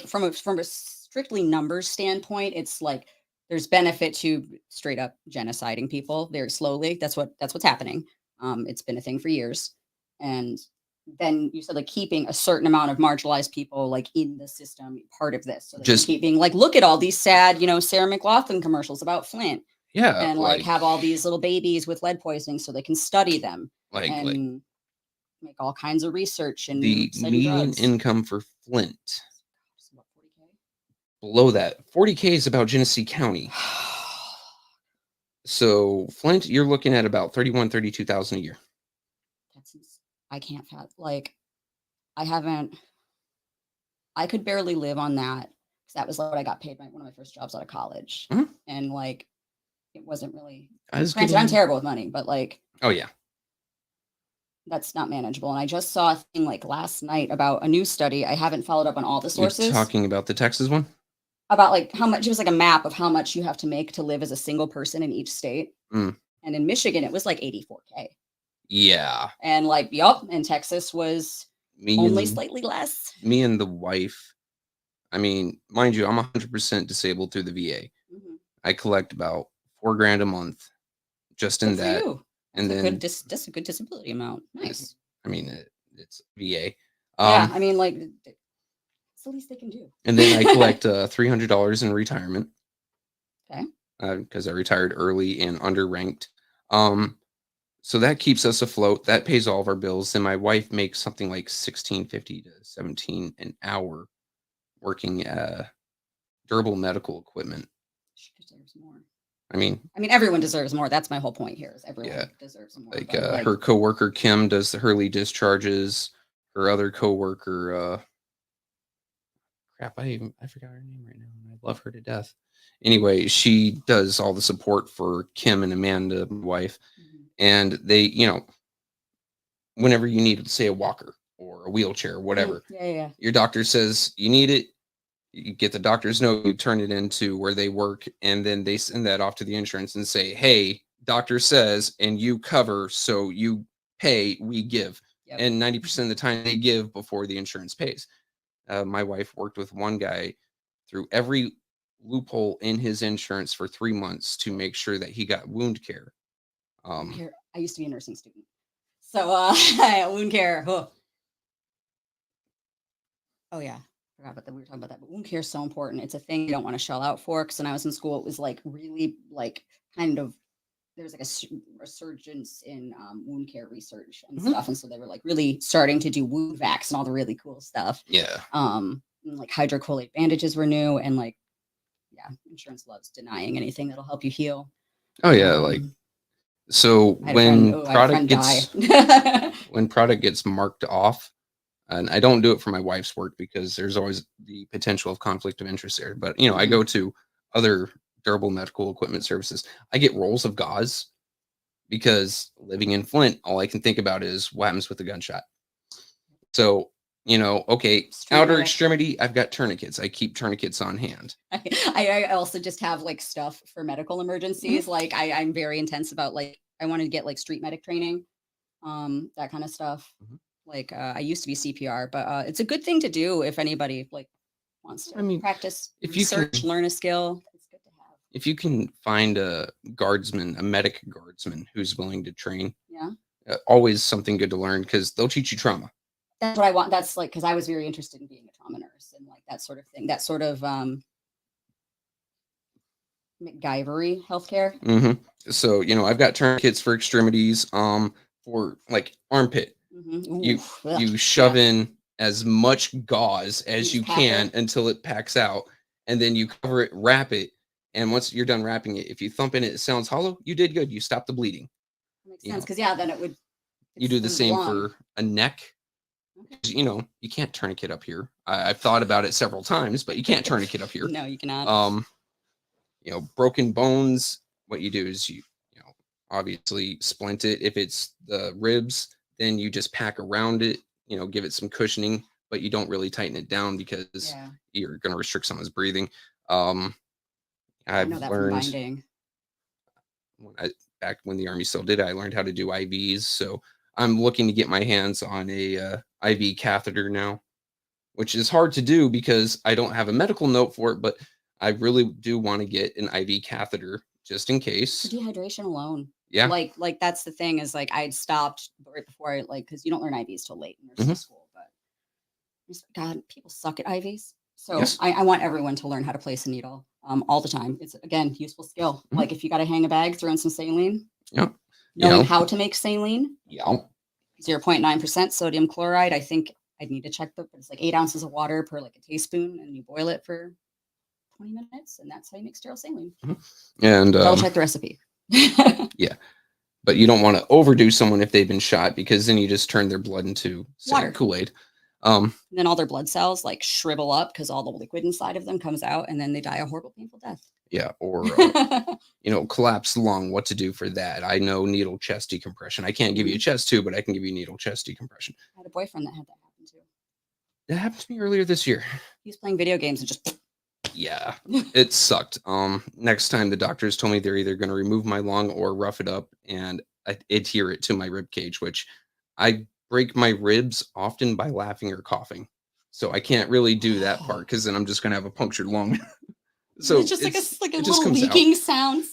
from a strictly numbers standpoint, it's like there's benefit to straight up genociding people very slowly. That's what's happening. It's been a thing for years. And then you said like keeping a certain amount of marginalized people like in the system part of this. So just keep being like, look at all these sad, Sarah McLachlan commercials about Flint. Yeah. And like have all these little babies with lead poisoning so they can study them. And make all kinds of research and the median income for Flint. About 40K. Below that, 40K is about Genesee County. So Flint, you're looking at about 32,000 a year. I can't like I could barely live on that because that was like what I got paid one of my first jobs out of college. Mm-hmm. And like it wasn't really granted, I'm terrible with money, but like oh yeah. That's not manageable. And I just saw a thing like last night about a new study. I haven't followed up on all the sources. You're talking about the Texas one? About like how much, it was like a map of how much you have to make to live as a single person in each state. And in Michigan, it was like 84K. Yeah. And like, and Texas was only slightly less. Me and the wife, I mean, mind you, I'm 100% disabled through the VA. Mm-hmm. I collect about $4,000 a month just in that. And then that's a good disability amount. Nice. I mean, it's VA. Yeah, I mean, like, it's the least they can do. And then I collect $300 in retirement. Okay. Because I retired early and underranked. So that keeps us afloat. That pays all of our bills. Then my wife makes something like $16.50 to $17 an hour working durable medical equipment. She deserves more. I mean, everyone deserves more. That's my whole point here. Is everyone deserves more. Like her coworker Kim does the Hurley discharges. Her other coworker, crap, I forgot her name right now. I love her to death. Anyway, she does all the support for Kim and Amanda, my wife, and they, whenever you need, say, a walker or a wheelchair, or whatever, your doctor says you need it. You get the doctor's note, you turn it into where they work, and then they send that off to the insurance and say, hey, doctor says, and you cover, so you pay, we give. Yep. And 90% of the time they give before the insurance pays. My wife worked with one guy through every loophole in his insurance for 3 months to make sure that he got wound care. I used to be a nursing student. So wound care. Oh yeah, forgot about that. We were talking about that, but wound care is so important. It's a thing you don't want to shell out for. Because when I was in school, it was like really like kind of there's like a resurgence in wound care research and Mhm. stuff, and so they were like really starting to do wound vacs and all the really cool stuff. Yeah. And, like hydrocolate bandages were new, and like yeah, insurance loves denying anything that'll help you heal. Oh yeah, like Um, so I had a friend. when Oh, I had a product friend gets die. when product gets marked off, and I don't do it for my wife's work because there's always the potential of conflict of interest there. But I Mhm. go to other durable medical equipment services. I get rolls of gauze because living in Flint, all I can think about is what happens with a gunshot. So, okay, Street outer medic. extremity, I've got tourniquets. I keep tourniquets on hand. I also just have like stuff for medical emergencies. Mhm. Like I'm very intense about like I want to get like street medic training, that kind of stuff. Mhm. Like I used to be CPR, but it's a good thing to do if anybody like wants I to mean, practice, if you research, can learn a skill. It's good to have. if you can find a guardsman, a medic guardsman who's willing to train, Yeah, always something good to learn because they'll teach you trauma. that's what I want. That's like because I was very interested in being a trauma nurse and like that sort of thing. That sort of MacGyvery healthcare. hmm So, I've got tourniquets for extremities, for like armpit. You Oof, ugh, you yeah, shove in as much gauze you as just you pack can it. until it packs out, and then you cover it, wrap it, and once you're done wrapping it, if you thump in it, it sounds hollow, you did good. You stop the bleeding. That makes You sense know, because yeah, then it would you it's do the then the same lung. for a neck. Okay. 'Cause, you can't tourniquet up here. I've thought about it several times, but you can't tourniquet up here. No, you cannot. Um, broken bones, what you do is you obviously splint it. If it's the ribs, then you just pack around it, give it some cushioning, but you don't really tighten it down because Yeah, you're going to restrict someone's breathing. Um, I I've know that from learned binding. when back when the army still did, I learned how to do IVs. So I'm looking to get my hands on a IV catheter now, which is hard to do because I don't have a medical note for it, but I really do want to get an IV catheter just in For case. dehydration alone. Yeah. Like that's the thing is like I'd stopped right before I like because you don't learn IVs till late in nursing Hmm. school, but God, people suck at IVs. So Yes. I want everyone to learn how to place a needle all the time. It's again useful skill. Mhm. Like if you got to hang a bag, throw in some saline, Yeah. You knowing know. how to make saline, Yeah. 0.9% sodium chloride. I think I'd need to check but it's like 8 ounces of water per like a teaspoon, and you boil it for 20 minutes, and that's how you make sterile saline. Mhm. And Double check the recipe. yeah, but you don't want to overdo someone if they've been shot because then you just turn their blood into, say, Water. Kool-Aid. Um, And then all their blood cells like shrivel up because all the liquid inside of them comes out, and then they die a horrible, painful death. yeah, or collapsed lung. What to do for that? I know needle chest decompression. I can't give you a chest tube, but I can give you needle chest decompression. I had a boyfriend that had that happen too. That happened to me earlier this year. He was playing video games and just Yeah, it sucked. Next time the doctors told me they're either going to remove my lung or rough it up and adhere it to my rib cage, which I break my ribs often by laughing or coughing. So I can't really do that part because then I'm just going to have a punctured lung. it's So just like a it just little comes out. leaking sound.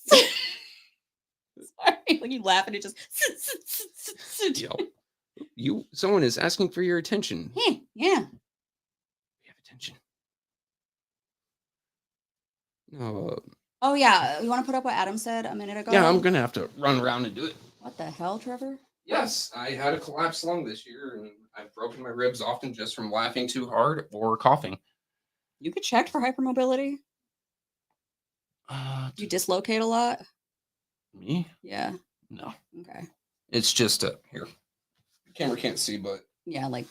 Sorry, when you laugh and it just Someone is asking for your attention. hey, yeah. We have attention. No, Oh yeah, you want to put up what Adam said a minute ago? yeah, I'm gonna have to run around and do it. What the hell, Trevor? Yes, I had a collapsed lung this year, and I've broken my ribs often just from laughing too hard or coughing. You get checked for hypermobility. You dislocate a lot. Me? Yeah. No. Okay. It's just here. The camera can't see, but Yeah, like.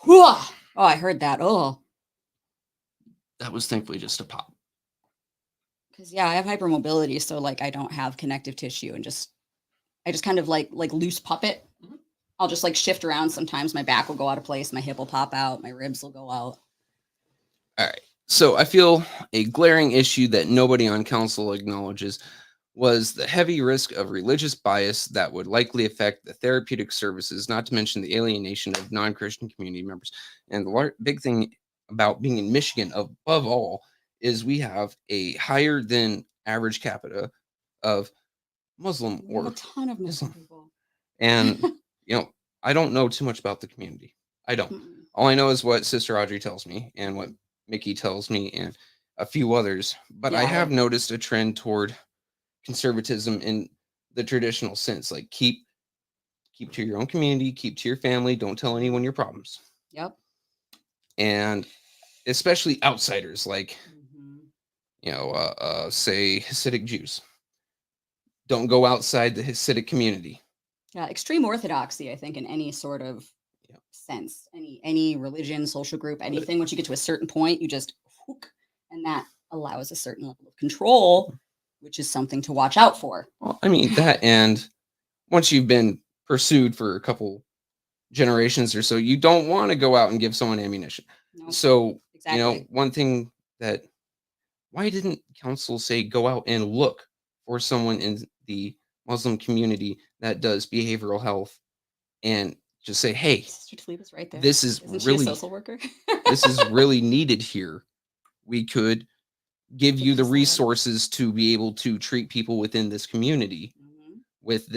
Oh, I heard that. Oh, that was thankfully just a pop. because yeah, I have hypermobility, so like I don't have connective tissue, and I just kind of like loose puppet. Mhm. I'll just like shift around. Sometimes my back will go out of place, my hip will pop out, my ribs will go out. All right. So I feel a glaring issue that nobody on council acknowledges was the heavy risk of religious bias that would likely affect the therapeutic services, not to mention the alienation of non-Christian community members. And the big thing about being in Michigan, above all, is we have a higher than average capita of Muslim We have or a ton of Muslim Islam. people. And, I don't know too much about the community. I don't. Mm-mm. All I know is what Sister Audrey tells me and what Mickey tells me and a few others. But I Yeah, have like noticed a trend toward conservatism in the traditional sense. Like keep to your own community, keep to your family, don't tell anyone your problems. yep. And especially outsiders, like, Mhm. say Hasidic Jews. Don't go outside the Hasidic community. Yeah, extreme orthodoxy, I think, in any sort of Yeah. sense, any religion, social group, anything. Once you get to a certain point, you just hook, and that allows a certain level of control, which is something to watch out for. Well, I mean that, and once you've been pursued for a couple generations or so, you don't want to go out and give someone ammunition. No, So, exactly. one thing that why didn't council say go out and look for someone in the Muslim community that does behavioral health and just say, hey, Sister Taliba's right there. this is Isn't she a really social worker? this is really needed here. We could give Take you the this out. resources to be able to treat people within this community Mhm. with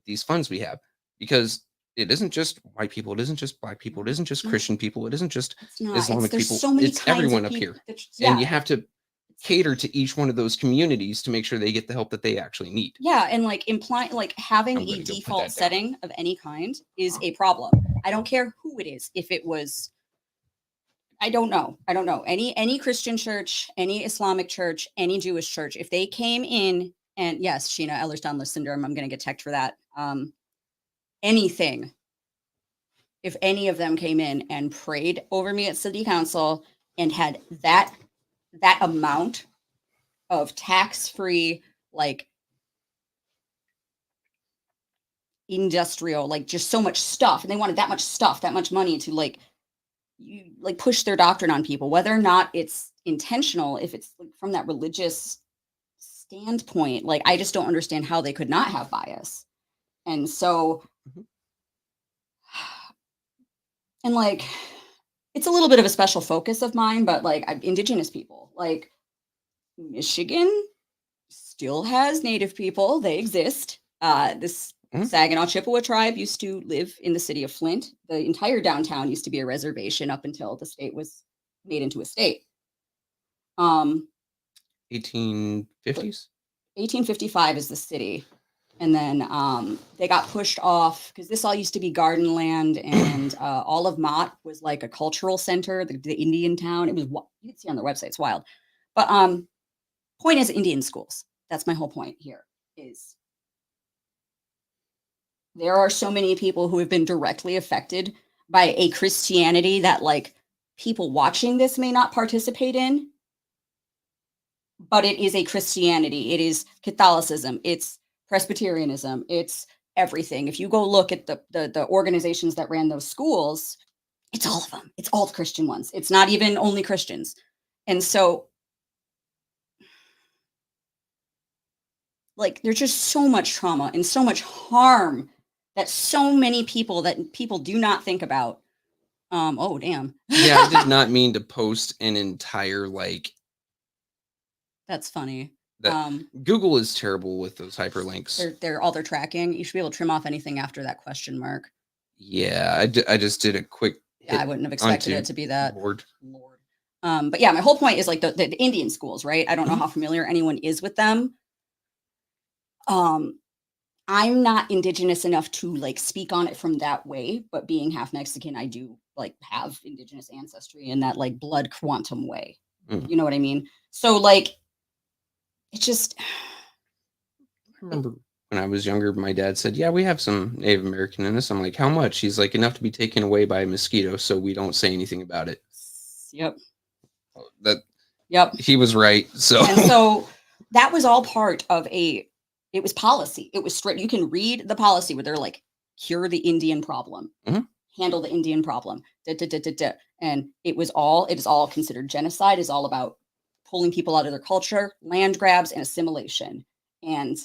these funds we have, because it isn't just white people, it isn't just black people, it No, isn't just no, Christian people, it isn't just it's not. Islamic There's people, so many it's kinds everyone of up people. here. Yeah, And you have to cater to each one of those communities to make sure they get the help that they actually need. yeah, and like implying, like having I'm a gonna go put that default down. setting of any kind is a problem. I don't care who it is. If it was, I don't know. Any Christian church, any Islamic church, any Jewish church, if they came in and yes, Sheena, Ehlers-Danlos syndrome, I'm gonna get teched for that. Anything, if any of them came in and prayed over me at city council and had that amount of tax-free, like industrial, like just so much stuff, and they wanted that much stuff, that much money to like you like push their doctrine on people, whether or not it's intentional, if it's like from that religious standpoint, like I just don't understand how they could not have bias. And so, Mhm. and like it's a little bit of a special focus of mine, but like indigenous people, like Michigan still has native people, they exist. This Mhm. Saginaw Chippewa tribe used to live in the city of Flint. The entire downtown used to be a reservation up until the state was made into a state. 1850s. 1855 is the city. And then they got pushed off because this all used to be garden land, and all of Mott was like a cultural center, the Indian town. It was, you can see on their website, it's wild. But point is Indian schools. That's my whole point here is there are so many people who have been directly affected by a Christianity that like people watching this may not participate in, but it is a Christianity. It is Catholicism. It's Presbyterianism. It's everything. If you go look at the organizations that ran those schools, it's all of them. It's all the Christian ones. It's not even only Christians. And so like there's just so much trauma and so much harm that so many people do not think about. Oh damn. Yeah, I did not mean to post an entire That's funny. that. Google is terrible with those hyperlinks. They're all their tracking. You should be able to trim off anything after that question mark. Yeah, I just did a quick Yeah, I wouldn't have expected it to be that. Lord. But yeah, my whole point is like the Indian schools, right? I don't know how familiar anyone is with them. I'm not indigenous enough to like speak on it from that way, but being half Mexican, I do like have indigenous ancestry in that like blood quantum way. Mm. You know what I mean? So like it's just I remember when I was younger, my dad said, "Yeah, we have some Native American in us." I'm like, "How much?" He's like, "Enough to be taken away by a mosquito, so we don't say anything about it." Yep. That he was right. So And so that was all part of it was policy. It was straight. You can read the policy where they're like, cure the Indian problem, Mhm. handle the Indian problem. And it is all considered genocide, is all about pulling people out of their culture, land grabs, and assimilation. And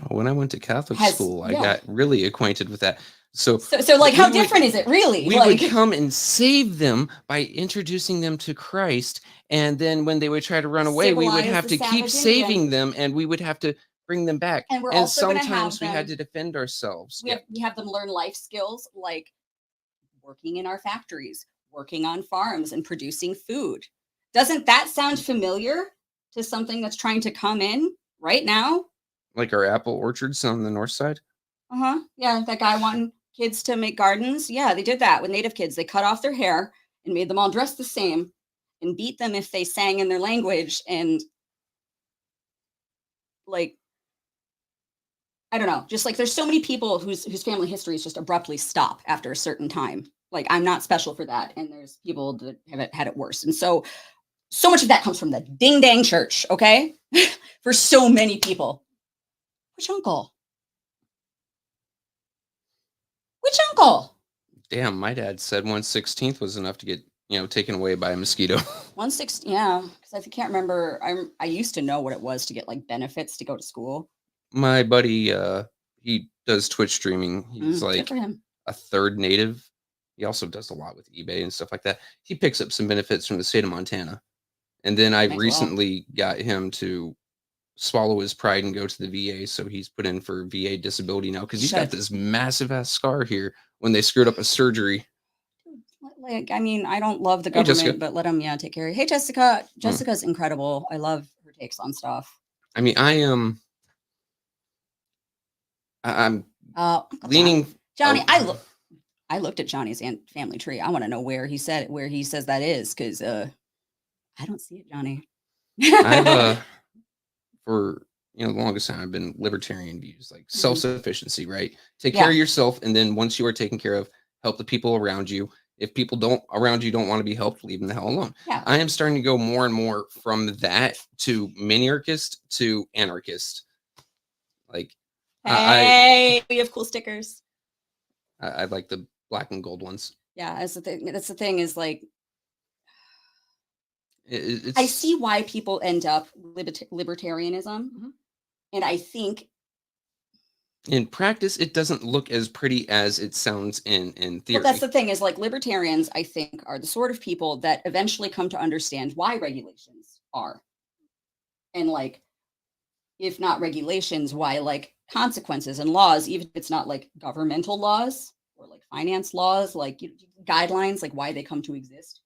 when I went to Catholic Has- school, I yeah. got really acquainted with that. So like how we would- different is it really? we Like would come and save them by introducing them to Christ, and then when they would try to run away, we would Civilize have the to keep savage Indian. saving them, and we would have to bring them back. And we're And also gonna have sometimes we had them- to defend ourselves. we have them learn life skills like working in our factories, working on farms, and producing food. Doesn't that sound familiar to something that's trying to come in right now? Like our apple orchards on the north side. Yeah, that guy wanting kids to make gardens. Yeah, they did that with native kids. They cut off their hair and made them all dress the same and beat them if they sang in their language. And like, I don't know, just like there's so many people whose family histories just abruptly stop after a certain time. Like, I'm not special for that. And there's people that have had it worse. And so much of that comes from the ding dang church, okay? For so many people. Which uncle? Which uncle? Damn, my dad said 1/16 was enough to get, taken away by a mosquito. 1/16, yeah. Because I can't remember. I used to know what it was to get like benefits to go to school. My buddy, he does Twitch streaming. He's Good like for him. a third native. He also does a lot with eBay and stuff like that. He picks up some benefits from the state of Montana. And then I Might as well. recently got him to swallow his pride and go to the VA. So he's put in for VA disability now because he's got Should. this massive ass scar here when they screwed up a surgery. Like, I mean, I don't love the Hey, government, Jessica. but let them, take care of you. Hey, Jessica. Jessica's incredible. I love her takes on stuff. I mean, I'm Uncle leaning. Johnny, Oh. I looked at Johnny's family tree. I want to know where he says that is, because I don't see it, Johnny. I've for the longest time I've been libertarian views, like self-sufficiency, right? Take care of yourself, and then once you are taken care of, help the people around you. If people around you don't want to be helped, leave them the hell alone. Yeah. I am starting to go more and more from that to minarchist to anarchist. Like, Hey, we have cool stickers. I like the black and gold ones. Yeah, that's the thing. That's the thing is like, It's, I see why people end up libertarianism, and I think in practice, it doesn't look as pretty as it sounds in theory. well, that's the thing is like libertarians, I think, are the sort of people that eventually come to understand why regulations are, and like, if not regulations, why like consequences and laws, even if it's not like governmental laws or like finance laws, like guidelines, like why they come to exist.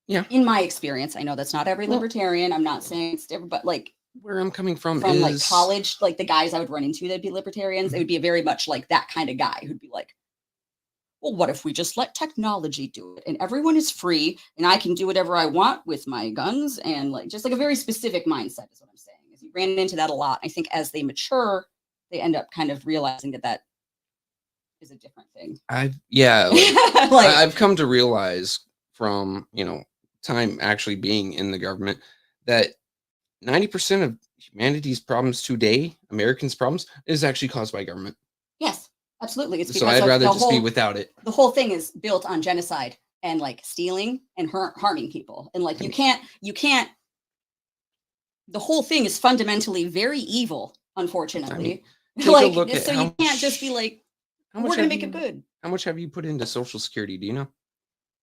Yeah. In my experience, I know that's not every libertarian. I'm not saying it's different, but like where I'm coming from from is like college, like the guys I would run into that'd be libertarians, it would be very much like that kind of guy who'd be like, well, what if we just let technology do it and everyone is free and I can do whatever I want with my guns, and like just like a very specific mindset is what I'm saying. Is you ran into that a lot. I think as they mature, they end up kind of realizing that is a different thing. I've come to realize from time actually being in the government that 90% of humanity's problems today, Americans' problems, is actually caused by government. Yes, absolutely. It's So I'd rather just be without it. The whole thing is built on genocide and like stealing and harming people. And like you can't the whole thing is fundamentally very evil, unfortunately. Take a look at so how you can't just be like, we're gonna make it good. How much have you put into Social Security? Do you know?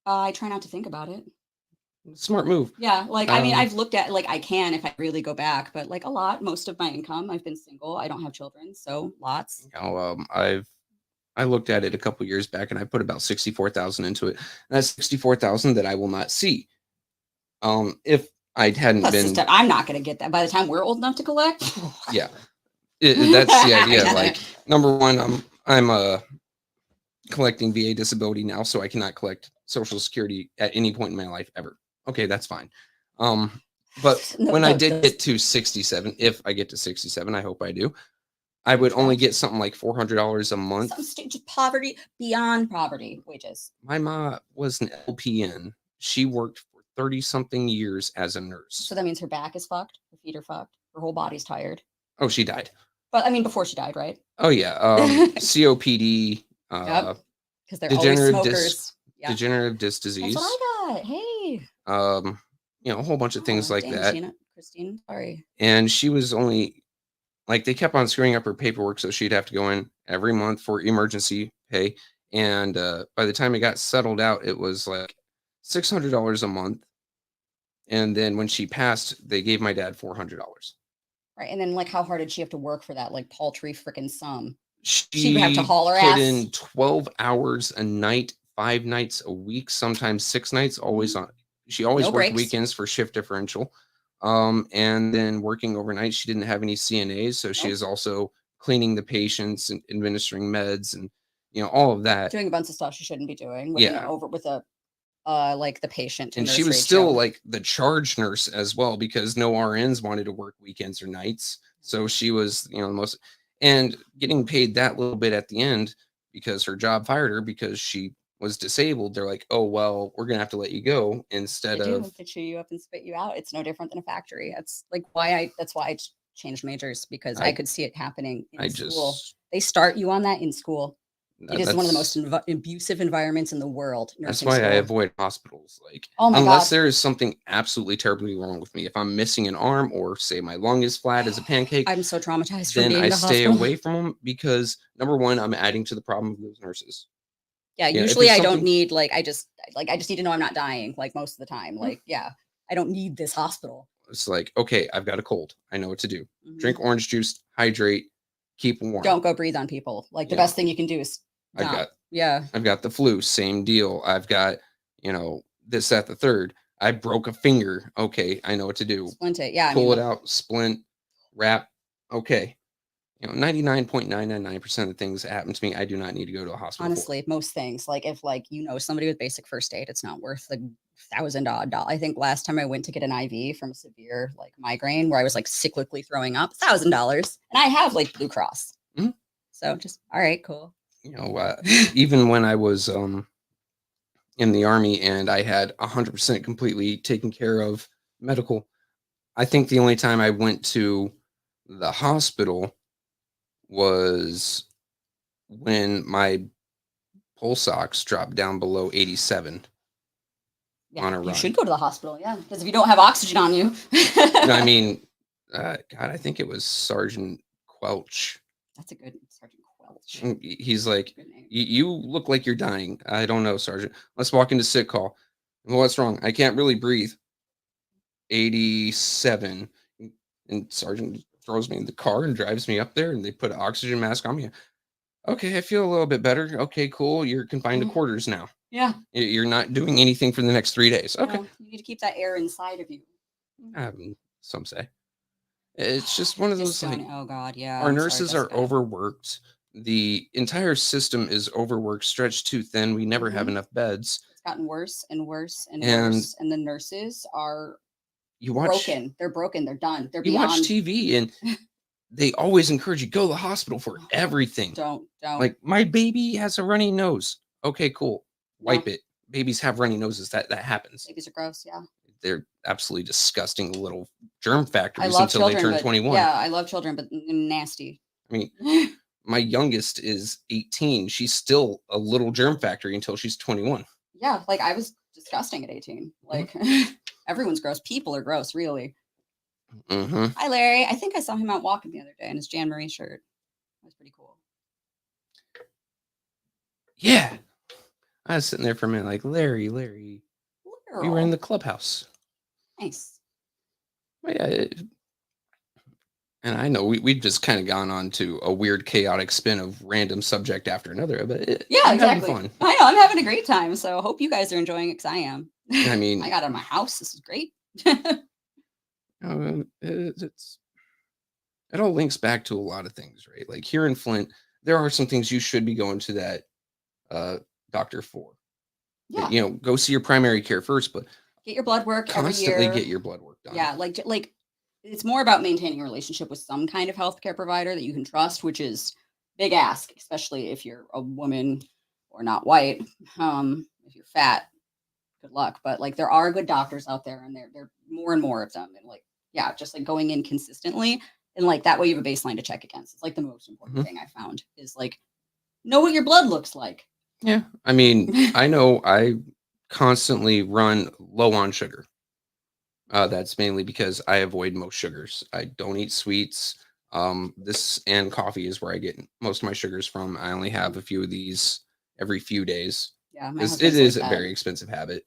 I try not to think about it. Smart move. Yeah, like I mean, I've looked at like I can if I really go back, but like a lot, most of my income. I've been single. I don't have children, so lots. I looked at it a couple years back, and I put about 64,000 into it. And that's 64,000 that I will not see. If I hadn't been, I'm not going to get that by the time we're old enough to collect. Yeah, that's the idea. Like, number one, I'm collecting VA disability now, so I cannot collect Social Security at any point in my life ever. Okay, that's fine. But when I did get to 67, if I get to 67, I hope I do, I would only get something like $400 a month. Some stage of poverty, beyond poverty wages. My mom was an LPN. She worked for 30-something years as a nurse. So that means her back is fucked, her feet are fucked, her whole body's tired. Oh, she died. But I mean, before she died, right? Oh, yeah. COPD. Yep. Because they're always smokers. Degenerative disc disease. That's what I got. Hey. A whole bunch of things like that. Christine, sorry. And she was only like, they kept on screwing up her paperwork, so she'd have to go in every month for emergency pay. And by the time it got settled out, it was like $600 a month. And then when she passed, they gave my dad $400. Right. And then like how hard did she have to work for that like paltry freaking sum? She would have to haul her put ass. in 12 hours a night, 5 nights a week, sometimes 6 nights, always on. She always No worked breaks. weekends for shift differential. And then working overnight, she didn't have any CNAs, so she Nope. is also cleaning the patients and administering meds and all of that. Doing a bunch of stuff she shouldn't be doing with Yeah. over with a like the patient to And nurse she was ratio. still like the charge nurse as well, because no RNs wanted to work weekends or nights. So she was, the most, and getting paid that little bit at the end because her job fired her because she was disabled. They're like, oh, well, we're going to have to let you go instead They do. of. They chew you up and spit you out. It's no different than a factory. That's like that's why I changed majors, because I could see it happening in school. They start you on that in school. It is one of the most abusive environments in the world. That's why I avoid hospitals. Like, oh my unless God. there is something absolutely terribly wrong with me. If I'm missing an arm, or say my lung is flat as a pancake, I'm so traumatized then from being I in the stay hospital. away from them, because number one, I'm adding to the problem of those nurses. Yeah, usually I don't need I just need to know I'm not dying like most of the time. Like, yeah, I don't need this hospital. It's like, okay, I've got a cold. I know what to do. Drink orange juice, hydrate, keep warm. Don't go breathe on people. Like the best thing you can do is I've not. got the flu, same deal. I've got, this, that, the third. I broke a finger. Okay, I know what to do. Splint it. Yeah. Pull it out, splint, wrap. Okay. 99.999% of the things that happen to me, I do not need to go to a hospital. Honestly, most things, like if somebody with basic first aid, it's not worth the $1,000. I think last time I went to get an IV from a severe migraine where I was cyclically throwing up, $1,000, and I have Blue Cross. Mm-hmm. So just all right, cool. Even when I was in the Army and I had 100% completely taken care of medical, I think the only time I went to the hospital was when my pulse ox dropped down below 87. Yeah, on a run. You should go to the hospital, yeah, because if you don't have oxygen on you. No, I mean, God, I think it was Sergeant Quelch. That's a good Sergeant Quelch. He's like, you look like you're dying. I don't know, Sergeant. Let's walk into sick call. Well, what's wrong? I can't really breathe. 87. And Sergeant throws me in the car and drives me up there, and they put an oxygen mask on me. Okay, I feel a little bit better. Okay, cool. You're confined to quarters now. Yeah. You're not doing anything for the next 3 days. Okay. No, you need to keep that air inside of you. Some say. It's just one of those oh God, yeah. Our nurses are overworked. The entire system is overworked, stretched too thin. We never have enough beds. It's gotten worse and worse and worse. And the nurses are broken. They're broken. They're done. They're beyond. You watch TV and they always encourage you, go to the hospital for everything. Don't. Like, my baby has a runny nose. Okay, cool. Wipe it. Babies have runny noses. That happens. Babies are gross, yeah. They're absolutely disgusting little germ factories until they turn 21. Yeah, I love children, but nasty. I mean, my youngest is 18. She's still a little germ factory until she's 21. Yeah, I was disgusting at 18. Everyone's gross. People are gross, really. Mm-hmm. Hi, Larry. I think I saw him out walking the other day in his Jan Marie shirt. That was pretty cool. Yeah. I was sitting there for a minute like, Larry. We were in the clubhouse. Nice. Well, yeah. And I know we've just kind of gone on to a weird, chaotic spin of random subject after another, but exactly. having fun. I know, I'm having a great time. So I hope you guys are enjoying it, because I am. I mean, I got out of my house. This is great. It all links back to a lot of things, right? Like here in Flint, there are some things you should be going to that doctor for. Yeah. Go see your primary care first, but get your blood work constantly every year. Get your blood work done. Yeah, it's more about maintaining a relationship with some kind of healthcare provider that you can trust, which is big ask, especially if you're a woman or not white. If you're fat, good luck. But there are good doctors out there, and there are more and more of them. And just going in consistently, and that way you have a baseline to check against. It's the most important thing I found is know what your blood looks like. Yeah, I mean, I know I constantly run low on sugar. That's mainly because I avoid most sugars. I don't eat sweets. This and coffee is where I get most of my sugars from. I only have a few of these every few days. Yeah, it is a very expensive habit.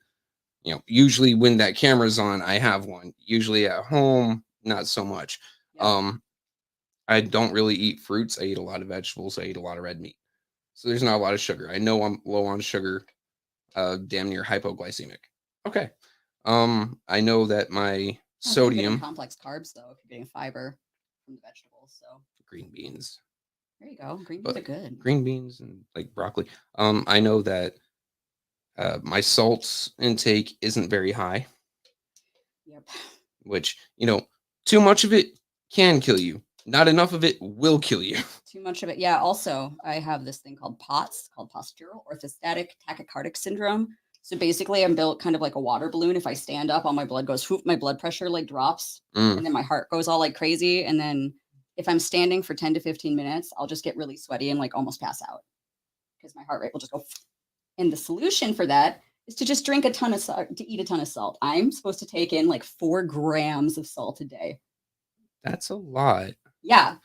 Usually when that camera's on, I have one. Usually at home, not so much. Yeah. I don't really eat fruits. I eat a lot of vegetables. I eat a lot of red meat. So there's not a lot of sugar. I know I'm low on sugar, damn near hypoglycemic. Okay. I know that my Oh, if you're getting sodium, complex carbs though, if you're getting fiber from the vegetables. So green beans, there you go. Green beans but are good. green beans and like broccoli. I know that my salt intake isn't very high, Yep. which, too much of it can kill you. Not enough of it will kill you. Too much of it. Yeah. Also, I have this thing called POTS, called postural orthostatic tachycardic syndrome. So basically, I'm built kind of like a water balloon. If I stand up, all my blood goes, whoop, my blood pressure like drops, Mm, and then my heart goes all like crazy. And then if I'm standing for 10 to 15 minutes, I'll just get really sweaty and like almost pass out because my heart rate will just go. And the solution for that is to just drink a ton of salt, to eat a ton of salt. I'm supposed to take in like 4 grams of salt a day. that's a lot. Yeah,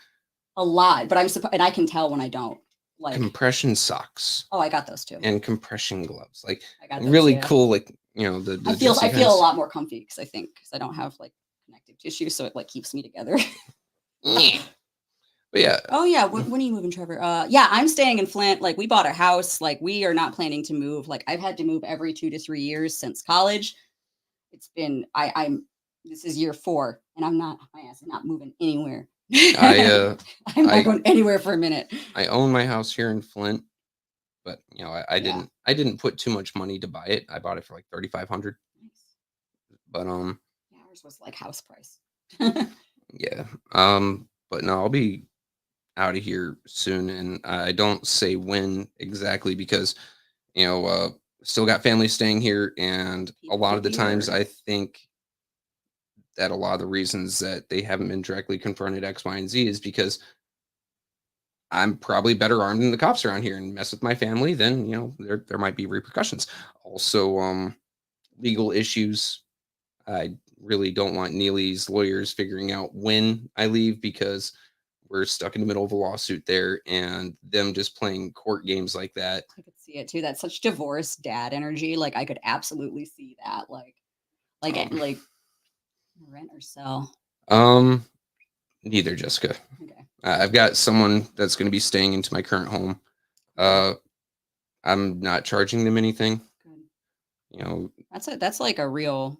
a lot. But I'm supposed, and I can tell when I don't. Like, Compression socks oh, I got those too. and compression gloves, like I got those, really yeah. cool. Like the I feel Jesse a Pence. lot more comfy because I don't have like connective tissue, so it like keeps me together. Yeah. But yeah, Oh yeah, when are you moving, Trevor? Yeah, I'm staying in Flint. Like we bought a house. Like we are not planning to move. Like I've had to move every 2 to 3 years since college. It's been I'm this is year 4, and my ass is not moving anywhere. I I'm not I going anywhere for a minute. I own my house here in Flint, but I Yeah. didn't put too much money to buy it. I bought it for like 3,500. Nice. But Yeah, ours was like house price. yeah. But no, I'll be out of here soon, and I don't say when exactly because still got family staying here, and a People lot could of the be times heard. I think that a lot of the reasons that they haven't been directly confronted X, Y, and Z is because I'm probably better armed than the cops around here and mess with my family, then there might be repercussions. Also, legal issues. I really don't want Neely's lawyers figuring out when I leave because we're stuck in the middle of a lawsuit there, and them just playing court games like that. I could see it too. That's such divorced dad energy. Like I could absolutely see that. Like Um, rent or sell. Neither, Jessica. Okay. I've got someone that's going to be staying into my current home. Cool. I'm not charging them anything. Good. That's like a real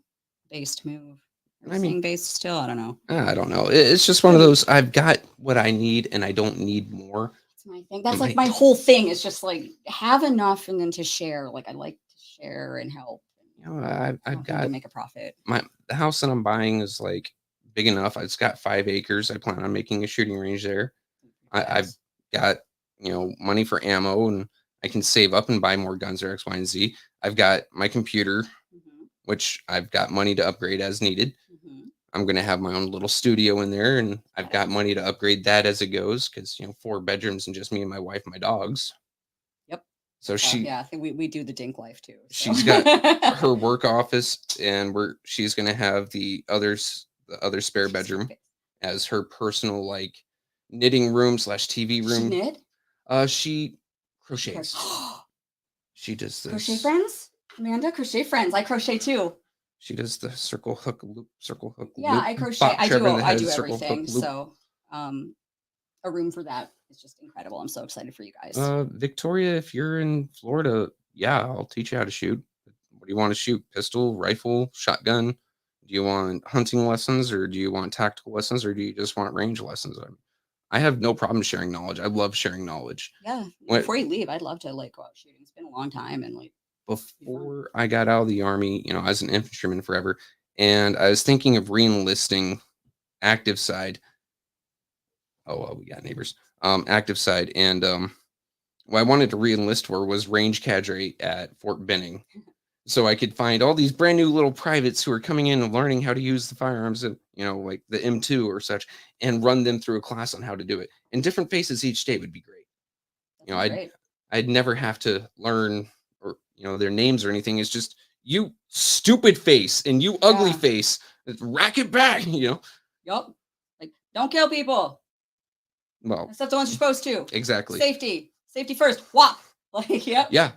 based move. Are we I mean, saying based still? I don't know. I don't know. It's just one of those. I've got what I need, and I don't need more. That's my thing. That's Am like I- my whole thing is just like have enough and then to share. Like I like to share and help. I I've don't think to got make a profit. the house that I'm buying is like big enough. It's got 5 acres. I plan on making a shooting range there. I've Yes. got money for ammo, and I can save up and buy more guns or X, Y, and Z. I've got my computer, Mhm, which I've got money to upgrade as needed. mhm. I'm gonna have my own little studio in there, and I've got Badass. money to upgrade that as it goes because 4 bedrooms and just me and my wife and my dogs. Yep. So Yeah, I think we do the dink life too. So. she's got her work office, and she's gonna have the other spare bedroom as her personal like knitting room slash TV Does she room. knit? She crochets. She does this. Crochet friends? Amanda, crochet friends. I crochet too. She does the circle hook loop, circle hook Yeah, loop. I crochet. bop I Trevor in do. the I head, do circle, hook, everything. loop. So, a room for that is just incredible. I'm so excited for you guys. Victoria, if you're in Florida, yeah, I'll teach you how to shoot. What do you want to shoot? Pistol, rifle, shotgun? Do you want hunting lessons, or do you want tactical lessons, or do you just want range lessons? I have no problem sharing knowledge. I love sharing knowledge. Yeah. When- Before you leave, I'd love to like go out shooting. It's been a long time and like Before I got out of the army, I was an infantryman forever, and I was thinking of re-enlisting active side. Oh, well, we got neighbors. Active side, and what I wanted to re-enlist for was range cadre at Fort Benning, so I could find all these brand new little privates who are coming in and learning how to use the firearms, and like the M2 or such, and run them through a class on how to do it. And different faces each day would be great. great. I'd never have to learn or their names or anything. It's just you stupid face and you ugly Yeah. face. Rack it back, Yup. Like don't kill people. Well, Except the ones you're supposed to. exactly. Safety first. Whop. Like yep. Yeah.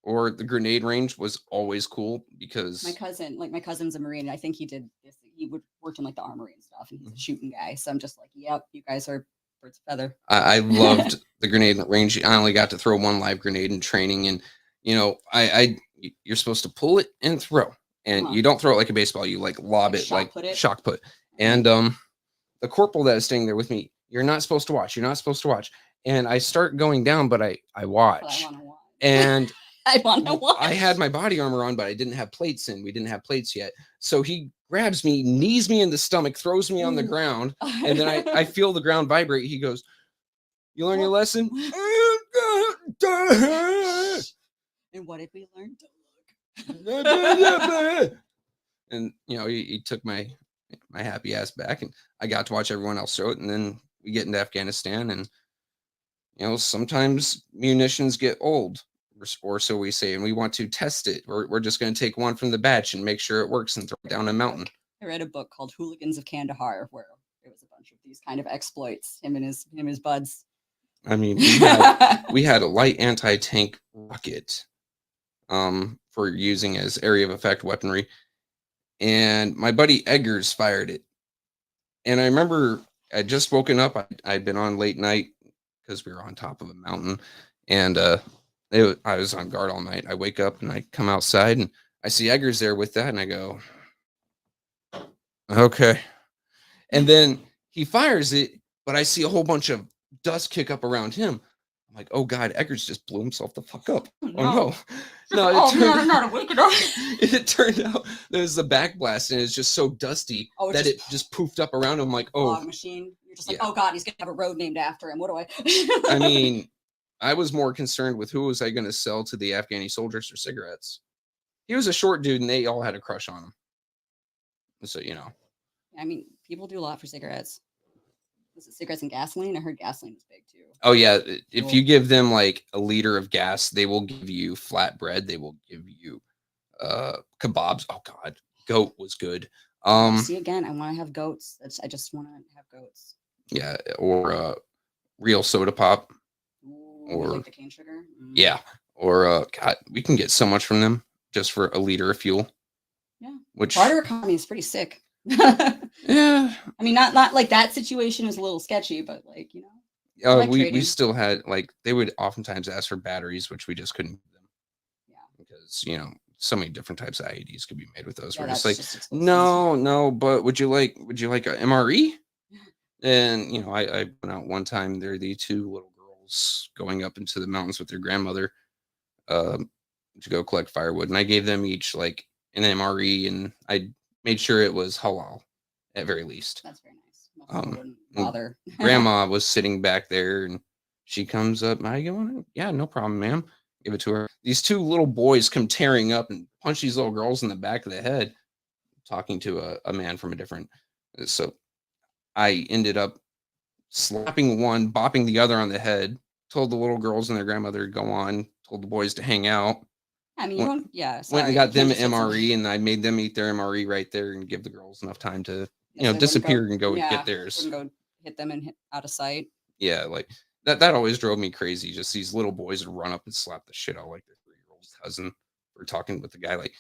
Or the grenade range was always cool because My cousin's a Marine. And I think he did this. he would worked in like the armory and stuff, and he's a shooting guy. So I'm just like, yep, you guys are birds of feather. I loved the grenade range. I only got to throw one live grenade in training, and you're supposed to pull it and throw, and you don't throw it like a baseball. You like lob it, like shock put. And the corporal that is staying there with me, you're not supposed to watch. You're not supposed to watch. And I start going down, but I watch. And I want to watch. I had my body armor on, but I didn't have plates in. We didn't have plates yet. So he grabs me, knees me in the stomach, throws me on the ground, and then I feel the ground vibrate. He goes, "You learn your lesson?" And what did we learn? And he took my happy ass back, and I got to watch everyone else throw it. And then we get into Afghanistan, and sometimes munitions get old, or so we say, and we want to test it. We're just going to take one from the batch and make sure it works and throw it down a mountain. I read a book called Hooligans of Kandahar, where it was a bunch of these kind of exploits, him and his buds. I mean, we had a light anti-tank rocket for using as area of effect weaponry, and my buddy Eggers fired it. And I remember I'd just woken up. I'd been on late night because we were on top of a mountain, and I was on guard all night. I wake up and I come outside and I see Eggers there with that, and I go, okay. And then he fires it, but I see a whole bunch of dust kick up around him. I'm like, oh God, Eggers just blew himself the fuck up. Oh no. I'm not waking up. It turned out there was the back blast, and it's just so dusty that it just poofed up around him. Like, oh, machine. You're just like, oh God, he's gonna have a road named after him. What do I? I mean, I was more concerned with who was I going to sell to the Afghani soldiers for cigarettes. He was a short dude, and they all had a crush on him. So I mean, people do a lot for cigarettes. Was it cigarettes and gasoline? I heard gasoline was big too. Oh yeah, if you give them like a liter of gas, they will give you flatbread. They will give you kebabs. Oh God, goat was good. See, again, I want to have goats. I just want to have goats. Yeah, or real soda pop. Ooh, or like the cane sugar. Yeah, or God, we can get so much from them just for a liter of fuel. Yeah, which barter economy is pretty sick. Yeah, I mean, not like that situation is a little sketchy, but like like we still had, like, they would oftentimes ask for batteries, which we just couldn't give them. Yeah, because so many different types of IEDs could be made with those. We're just like, no, but would you like a MRE? And I went out one time. There are the two little girls going up into the mountains with their grandmother to go collect firewood, and I gave them each like an MRE, and I made sure it was halal at very least. That's very nice. Wouldn't bother. Grandma was sitting back there, and she comes up. I go, yeah, no problem, ma'am. Give it to her. These two little boys come tearing up and punch these little girls in the back of the head, talking to a man from a different. So I ended up slapping one, bopping the other on the head, told the little girls and their grandmother to go on, told the boys to hang out. I mean, went and got them an MRE, and I made them eat their MRE right there and give the girls enough time to, disappear and go get theirs. Go hit them and hit out of sight. Yeah, like that always drove me crazy. Just these little boys would run up and slap the shit out like their 3-year-old cousin for talking with the guy. Like,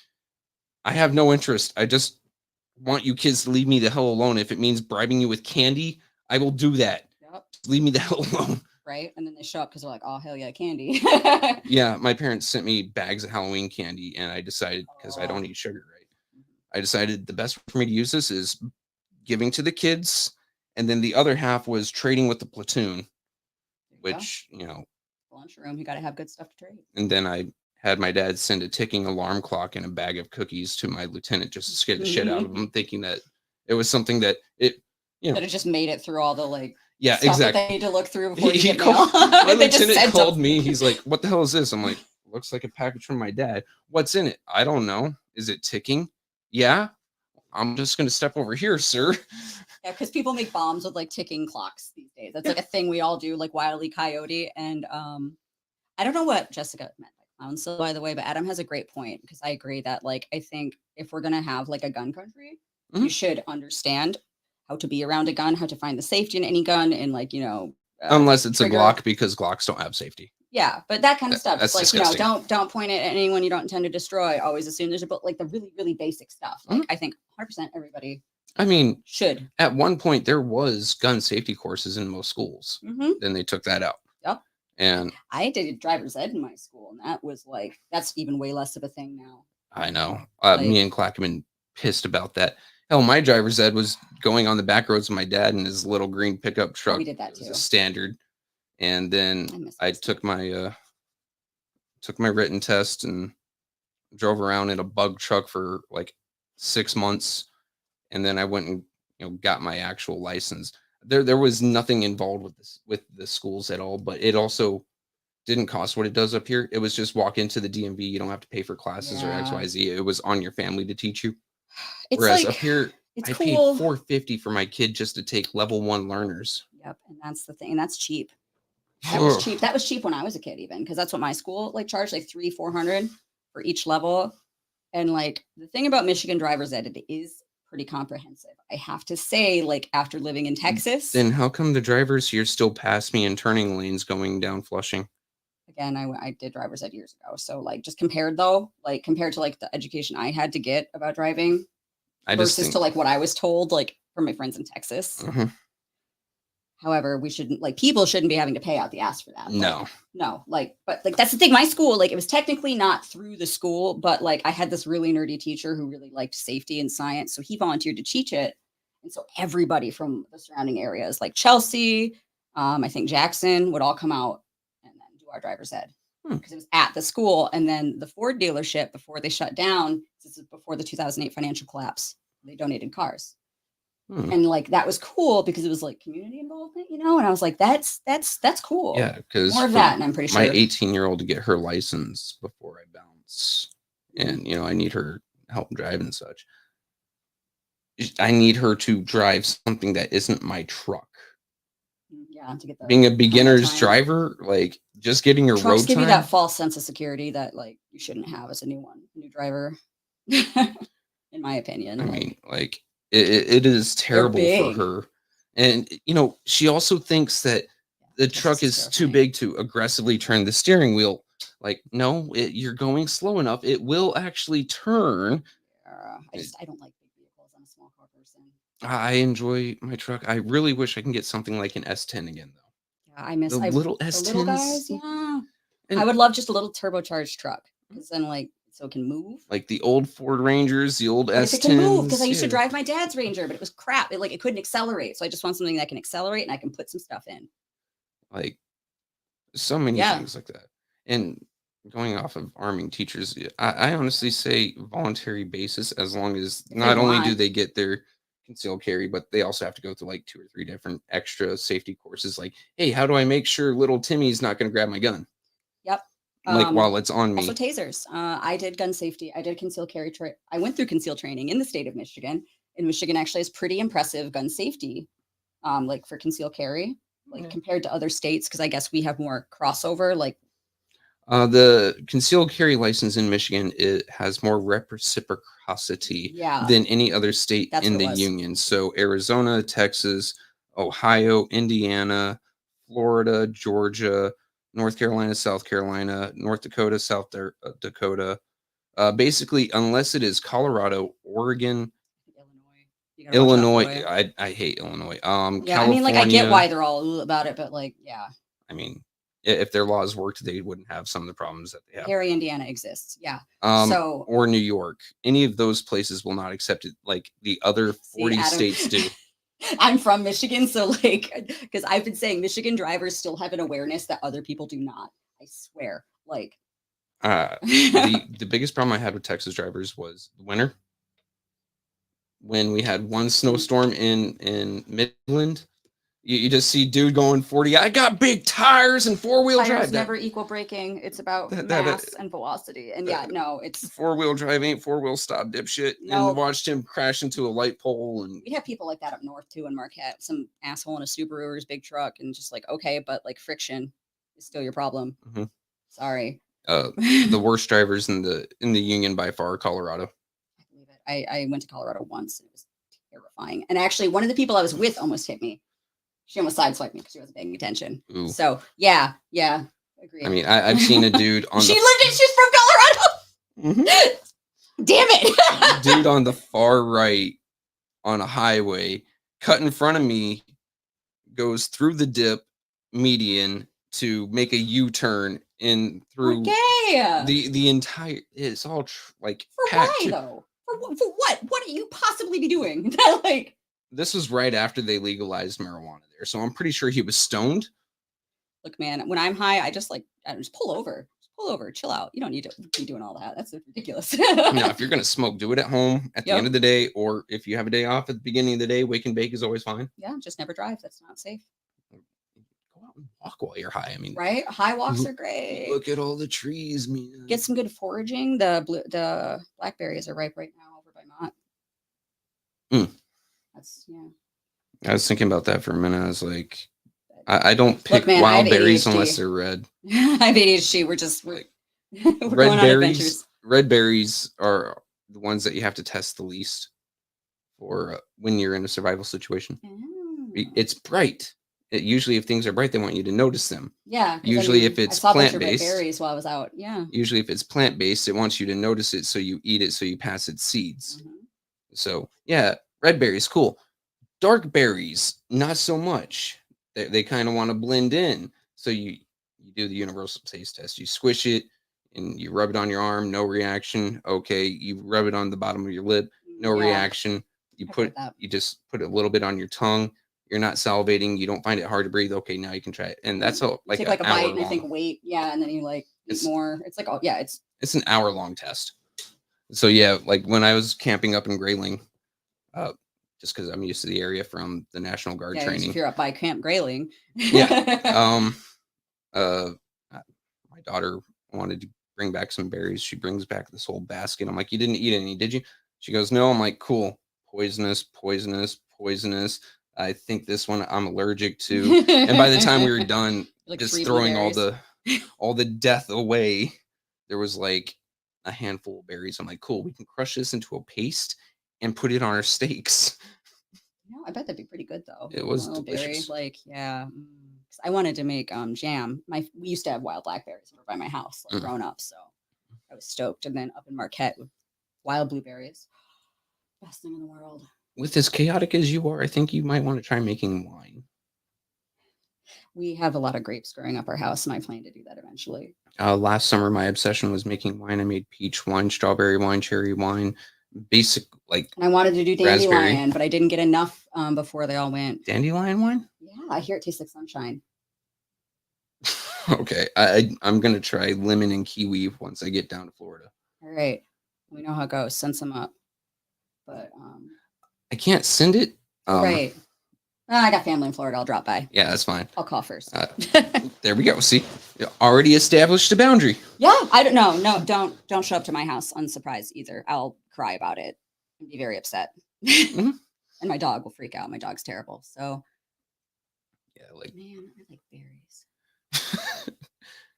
I have no interest. I just want you kids to leave me the hell alone. If it means bribing you with candy, I will do that. Yep. Just leave me the hell alone. Right? And then they show up because they're like, oh, hell yeah, candy. Yeah, my parents sent me bags of Halloween candy, and I decided, because I don't eat sugar, right? I decided the best way for me to use this is giving to the kids, and then the other half was trading with the platoon, which, lunchroom, you got to have good stuff to trade. And then I had my dad send a ticking alarm clock and a bag of cookies to my lieutenant just to scare the shit out of him, thinking that it was something that that it just made it through all the yeah, stuff exactly. That they need to look through before he called, my lieutenant called me. He's like, "What the hell is this?" I'm like, "Looks like a package from my dad. What's in it?" "I don't know." "Is it ticking?" "Yeah." "I'm just gonna step over here, sir." Yeah, because people make bombs with ticking clocks these days. That's like a thing we all do, like Wile E. Coyote. And I don't know what Jessica meant by clown, so by the way, but Adam has a great point, because I agree that I think if we're gonna have a gun country, you should understand how to be around a gun, how to find the safety in any gun, and unless it's trigger. A Glock, because Glocks don't have safety. Yeah, but that kind of stuff. That's don't point it at anyone you don't intend to destroy. Always assume there's a the really, really basic stuff. I think 100% everybody I mean, Should. at one point there was gun safety courses in most schools. Mm-hmm. Then they took that out. Yep. And I did driver's ed in my school, and that was like, that's even way less of a thing now. I know. Like, Me and Clack have been pissed about that. Hell, my driver's ed was going on the back roads with my dad in his little green pickup truck. we did that It was too. a standard. And then I took my written test and drove around in a bug truck for like 6 months. And then I went and got my actual license. There was nothing involved with the schools at all, but it also didn't cost what it does up here. It was just walk into the DMV. You don't have to pay for classes or XYZ. It was on your family to teach you. It's Whereas like, up here, it's I cool. paid $450 for my kid just to take level 1 learners. Yep, and that's the thing. And that's cheap. That was cheap. That was cheap when I was a kid, even, because that's what my school like charged, like $300-$400 for each level. And like the thing about Michigan driver's ed, it is pretty comprehensive. I have to say, like after living in Texas. Then how come the drivers here still pass me in turning lanes going down Flushing? Again, I did driver's ed years ago. So like just compared to like the education I had to get about driving versus to like what I was told like from my friends in Texas. Mm-hmm. However, people shouldn't be having to pay out the ass for that. No, but that's the thing. My school, like it was technically not through the school, but like I had this really nerdy teacher who really liked safety and science. So he volunteered to teach it. And so everybody from the surrounding areas like Chelsea, I think Jackson would all come out and then do our driver's ed because it was at the school. And then the Ford dealership, before they shut down, this is before the 2008 financial collapse, they donated cars. And like that was cool because it was like community involvement, and I was like, that's cool. Yeah, because more of that, and I'm pretty sure my 18-year-old to get her license before I bounce, and I need her help drive and such. I need her to drive something that isn't my truck. Yeah, to get being a beginner's driver, like just getting your road time. Give you that false sense of security that like you shouldn't have as a new driver. In my opinion, I mean, like. It is terrible for her. And, she also thinks that the truck is too big to aggressively turn the steering wheel. Like, no, you're going slow enough. It will actually turn. I don't like big vehicles. I'm a small car person. I enjoy my truck. I really wish I can get something like an S10 again, though. Yeah, I miss the little S10s. The little guys, yeah. And I would love just a little turbocharged truck because then, like, so it can move. Like the old Ford Rangers, the old S10s. It can move because I used to drive my dad's Ranger, but it was crap. It couldn't accelerate. So I just want something that can accelerate and I can put some stuff in. Like so many things like that. And going off of arming teachers, I honestly say voluntary basis, as long as not only do they get their concealed carry, but they also have to go through like 2 or 3 different extra safety courses. Like, hey, how do I make sure little Timmy's not going to grab my gun? Yep. Like while it's on me. Also tasers. I did gun safety. I did concealed carry. I went through concealed training in the state of Michigan. And Michigan actually has pretty impressive gun safety, like for concealed carry, like compared to other states, because I guess we have more crossover. Like the concealed carry license in Michigan, it has more reciprocity than any other state in the union. So Arizona, Texas, Ohio, Indiana, Florida, Georgia, North Carolina, South Carolina, North Dakota, South Dakota. Basically, unless it is Colorado, Oregon, Illinois. I hate Illinois. California, I mean, like I get why they're all about it, but like, yeah. I mean, if their laws worked, they wouldn't have some of the problems that they have. Gary, Indiana exists, yeah. Or New York. Any of those places will not accept it like the other 40 states do. I'm from Michigan, so like, because I've been saying Michigan drivers still have an awareness that other people do not. I swear, like. The biggest problem I had with Texas drivers was the winter. When we had one snowstorm in Midland, you just see dude going 40. I got big tires and 4-wheel drive. Tires never equal braking. It's about mass and velocity. And it's 4-wheel drive ain't 4-wheel stop, dipshit. No. And watched him crash into a light pole. And we have people like that up north too in Marquette. Some asshole in a Subaru or his big truck, and just like, okay, but like friction is still your problem. Mm-hmm. Sorry. The worst drivers in the union by far, Colorado. I believe it. I went to Colorado once. And it was terrifying. And actually, one of the people I was with almost hit me. She almost sideswiped me because she wasn't paying attention. Ooh. So yeah, agree. I mean, I've seen a dude on. She's from Colorado. Mm-hmm. Damn it, dude on the far right, on a highway, cut in front of me, goes through the dip median to make a U-turn in through Okay. the entire. It's all like For packed. why though? For what? What are you possibly be doing? Like, This was right after they legalized marijuana there, so I'm pretty sure he was stoned. look, man, when I'm high, I just pull over. Just pull over, chill out. You don't need to be doing all that. That's ridiculous. Now, if you're gonna smoke, do it at home at the Yep. end of the day, or if you have a day off at the beginning of the day, wake and bake is always fine. Yeah, just never drive. That's not safe. Go out and walk while you're high. I mean, Right? High walks are great. look at all the trees, man. Get some good foraging. The blackberries are ripe right now over by Mott. That's I was thinking about that for a minute. I was like, I don't pick man, I wild have berries ADHD. unless they're red. I have ADHD. We're Like, we're red going on berries. adventures. Red berries are the ones that you have to test the least for when you're in a survival situation. Oh. It's bright. Usually, if things are bright, they want you to notice them. Yeah. 'cause Usually, if I it's saw a bunch of red plant-based, berries while I was out. Yeah. usually if it's plant-based, it wants you to notice it, so you eat it, so you pass its seeds. Mhm. So yeah, red berries, cool. Dark berries, not so much. They kind of want to blend in. So you do the universal taste test. You squish it and you rub it on your arm, no reaction. Okay, you rub it on the bottom of your lip, no Yeah, reaction. You I've heard put that. you just put a little bit on your tongue. You're not salivating. You don't find it hard to breathe. Okay, now you can try it. And that's all like Take an like a hour bite and I long. think wait, yeah, and then you like eat It's- more. It's like, oh yeah, it's It's an hour-long test. So yeah, like when I was camping up in Grayling, just because I'm used to the area from the National Guard yeah, training. if you're up by Camp Grayling. Yeah. My daughter wanted to bring back some berries. She brings back this whole basket. I'm like, you didn't eat any, did you? She goes, no. I'm like, cool. Poisonous, poisonous, poisonous. I think this one I'm allergic to. And by the time we were done, Like just 3 throwing blueberries. all the death away, there was like a handful of berries. I'm like, cool, we can crush this into a paste and put it on our steaks. No, I bet that'd be pretty good though. It was A little berry, delicious. like yeah. 'Cause I wanted to make jam. We used to have wild blackberries over by my house, like growing up, so I was stoked. And then up in Marquette with wild blueberries, best thing in the world. With as chaotic as you are, I think you might want to try making wine. We have a lot of grapes growing up our house, and I plan to do that eventually. Last summer, my obsession was making wine. I made peach wine, strawberry wine, cherry wine, basic like And I wanted to do Raspberry. dandelion, but I didn't get enough before they all went. dandelion wine. Yeah, I hear it tastes like sunshine. Okay, I'm gonna try lemon and kiwi once I get down to Florida. All right, we know how it goes. Send some up, but I can't send it. right. I got family in Florida. I'll drop by. Yeah, that's fine. I'll call first. There we go. See, you already established a boundary. Yeah, I don't know. No, don't show up to my house unsurprised either. I'll cry about it and be very upset. Mhm. And my dog will freak out. My dog's terrible. So Yeah, like man, I like berries.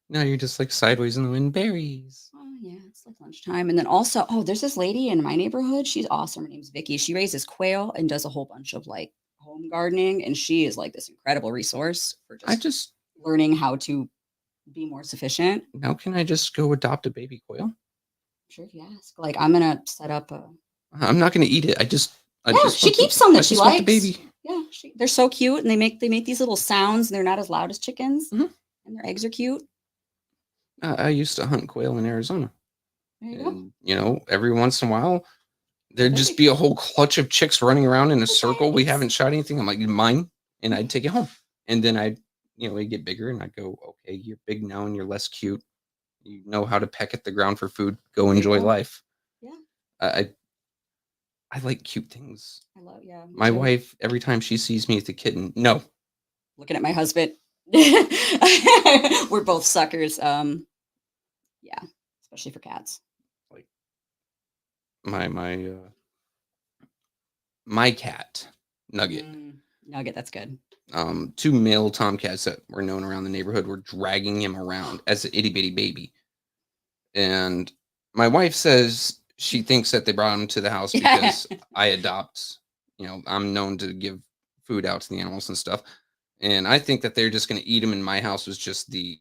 now you're just like sideways in the wind. Berries. Oh yeah, it's like lunchtime. And then also, there's this lady in my neighborhood. She's awesome. Her name's Vicky. She raises quail and does a whole bunch of like home gardening. And she is like this incredible resource for just learning how to be more sufficient. Now can I just go adopt a baby quail? Sure, if you ask. Like I'm gonna set up a I'm not gonna eat it. I yeah, just she keeps some I that she just want likes. the baby. Yeah, they're so cute, and they make these little sounds, and they're not as loud as chickens, Mhm. and their eggs are cute. I used to hunt quail in Arizona, There you go. and every once in a while there'd just be a whole clutch of chicks running around in a circle. We haven't shot anything. I'm like, mine, and I'd take it home, and then I'd it'd get bigger, and I'd go, okay, you're big now, and you're less cute. You know how to peck at the ground for food. Go enjoy life. Yeah. I like cute things. I love, yeah. me My too. wife, every time she sees me with a kitten, no. Looking at my husband. We're both suckers. Yeah, especially for cats. Like my cat, Nugget. Nugget, that's good. 2 male tomcats that were known around the neighborhood were dragging him around as an itty bitty baby. And my wife says she thinks that they brought him to the house because I adopt, I'm known to give food out to the animals and stuff. And I think that they're just going to eat him, and my house was just the,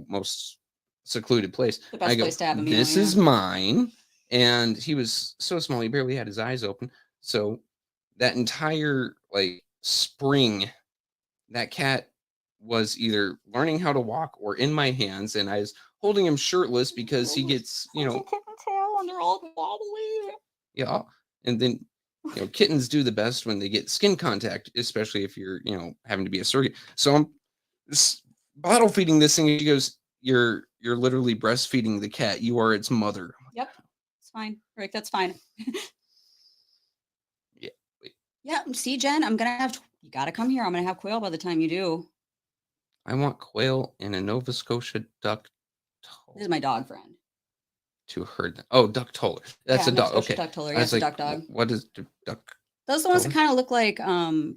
most secluded place. The best place to have a meal, this yeah. is mine. And he was so small, he barely had his eyes open. So that entire like spring, that cat was either learning how to walk or in my hands, and I was holding him shirtless because he gets, and they're all wobbly. yeah. And then, kittens do the best when they get skin contact, especially if you're, having to be a surrogate. So I'm bottle feeding this thing. And she goes, "You're literally breastfeeding the cat. You are its mother." Yep, it's fine, Rick. That's fine. Yeah. Wait, Yeah. See, Jen, I'm gonna have you gotta come here. I'm gonna have quail by the time you do. I want quail and a Nova Scotia duck This is my dog friend. to herd them. Oh, duck toller. That's Yeah, a Nova dog. Scotia Okay. duck toller. I Yeah, was it's a like, duck dog. What is the duck Those are the ones that toller? kind of look like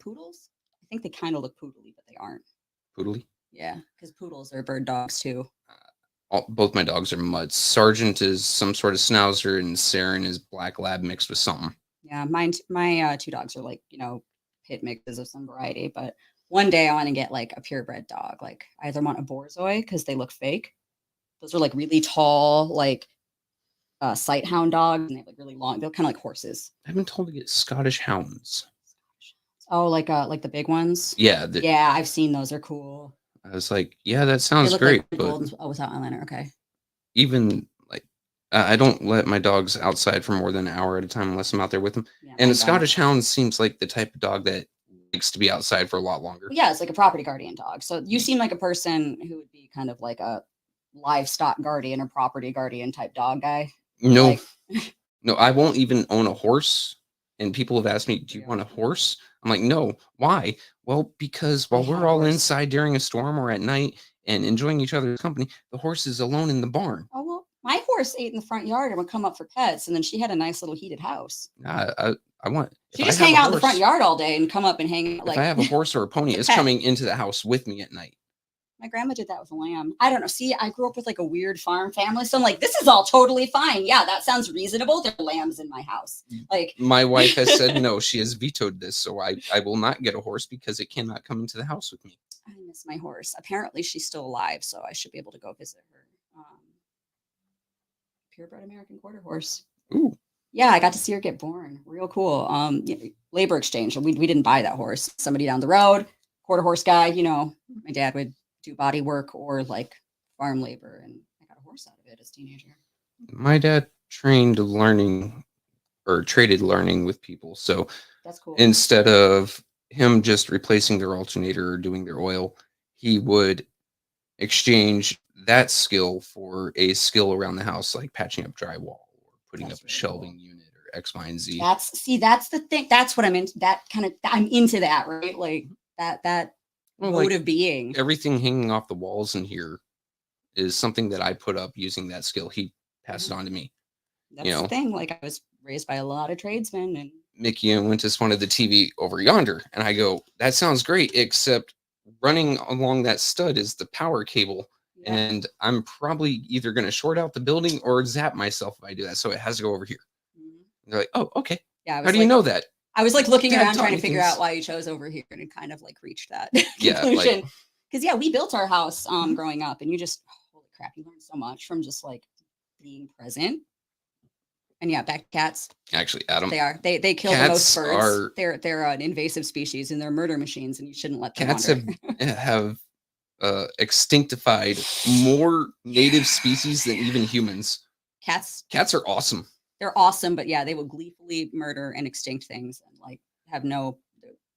poodles. I think they kind of look poodly, but they aren't. Poodly? Yeah, because poodles are bird dogs too. Both my dogs are mutts. Sergeant is some sort of schnauzer, and Saren is black lab mixed with something. Yeah, my two dogs are like, pit mixes of some variety. But one day I want to get like a purebred dog. Like I either want a borzoi because they look fake. Those are like really tall, like sight hound dogs, and they have like really long. They're kind of like horses. I've been told to get Scottish hounds. Oh, like the big ones. Yeah, Yeah, I've seen those. Are cool. I was like, yeah, that They sounds look great, like the but golden. Oh, without eyeliner. Okay. even like, I don't let my dogs outside for more than an hour at a time unless I'm out there with them. Yeah, And mine a don't. Scottish hound seems like the type of dog that likes to be outside for a lot longer. Well, yeah, it's like a property guardian dog. So you seem like a person who would be kind of like a livestock guardian or property guardian type dog guy. No, Like, no, I won't even own a horse. And people have asked me, "Do you want a Really? horse?" I'm like, "No." Why? Well, because I while had we're a all horse. inside during a storm or at night and enjoying each other's company, the horse is alone in the barn. Oh well, my horse ate in the front yard and would come up for pets, and then she had a nice little heated house. I want if She I just have hang a out in the front horse, yard all day and come up and hang out if I have a horse or a pony, like a it's pet. coming into the house with me at night. My grandma did that with a lamb. I don't know. See, I grew up with like a weird farm family, so I'm like, this is all totally fine. Yeah, that sounds reasonable. There are lambs in my house. Like My wife has said no. She has vetoed this, so I will not get a horse because it cannot come into the house with me. I miss my horse. Apparently, she's still alive, so I should be able to go visit her. Purebred American quarter horse. Ooh, Yeah, I got to see her get born. Real cool. Labor exchange. We didn't buy that horse. Somebody down the road, quarter horse guy. My dad would do body work or like farm labor, and I got a horse out of it as a teenager. my dad traded learning with people. So That's cool. instead of him just replacing their alternator or doing their oil, he would exchange that skill for a skill around the house, like patching up drywall or putting That's up a really shelving cool. unit or X, Y, and Z. That's the thing. That's what I'm into. I'm into that, right? Like that Well, mode like of being. everything hanging off the walls in here is something that I put up using that skill. He passed it on to me. That's the thing. Like I was raised by a lot of tradesmen, and Mickey and Wintus wanted the TV over yonder. And I go, that sounds great, except running along that stud is the power cable. yeah. And I'm probably either going to short out the building or zap myself if I do that. So it has to go over here. Mhm. And they're like, oh, okay. Yeah. How do you know that? I was like looking Dad around taught trying to me figure things. out why you chose over here, and it kind of like reached that Yeah, conclusion. like, Because we built our house growing up, and you just holy crap, you learn so much from just like being present. And yeah, back to cats. actually, Adam, They kill the most cats birds. are- They're an invasive species, and they're murder machines, and you shouldn't let them cats wander. have extinctified more native species than even humans. Cats Cats are awesome. they're awesome, but yeah, they will gleefully murder and extinct things and like have no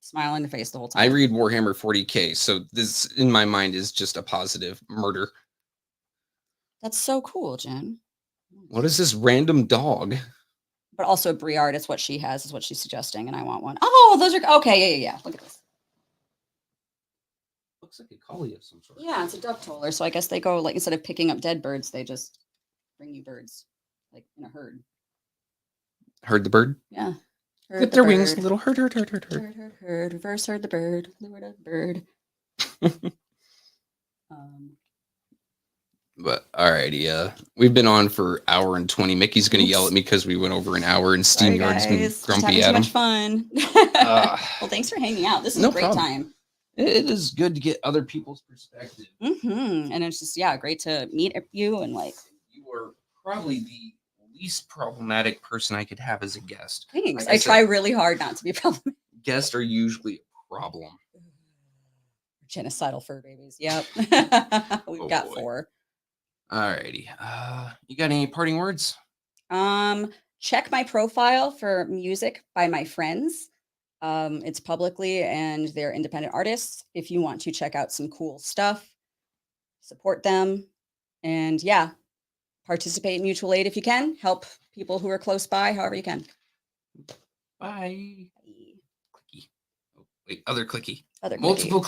smile on their face the whole time. I read Warhammer 40K, so this in my mind is just a positive murder. That's so cool, Jen. What is this random dog? But also Briard, it's what she has, is what she's suggesting, and I want one. Oh, those are okay. Yeah. Look at this. Looks like a collie of some sort. Yeah, it's a duck toller. So I guess they go like instead of picking up dead birds, they just bring you birds, like in a herd. Heard the bird? Yeah. Herd Clip the their wings, bird. little herd. Herd. Reverse herd the bird. Lure the bird. But alrighty, we've been on for hour and 20. Mickey's gonna yell at me because we went over an hour and Sorry, SteamYard's been guys. Just grumpy having at too him. much fun. Uh, Well, thanks for hanging out. This is no a great problem. time. It is good to get other people's perspective. And it's just great to meet you and like You are probably the least problematic person I could have as a guest. Thanks. Like I I try said, really hard not to be problematic. guests are usually a problem. Genocidal fur babies. Yep. We've Oh, got boy. 4. Alrighty. You got any parting words? Check my profile for music by my friends. It's publicly and they're independent artists. If you want to check out some cool stuff, support them. And yeah, participate in mutual aid if you can. Help people who are close by, however you can. Bye. Clicky. Oh, wait, other clicky. Other clicky. Multiple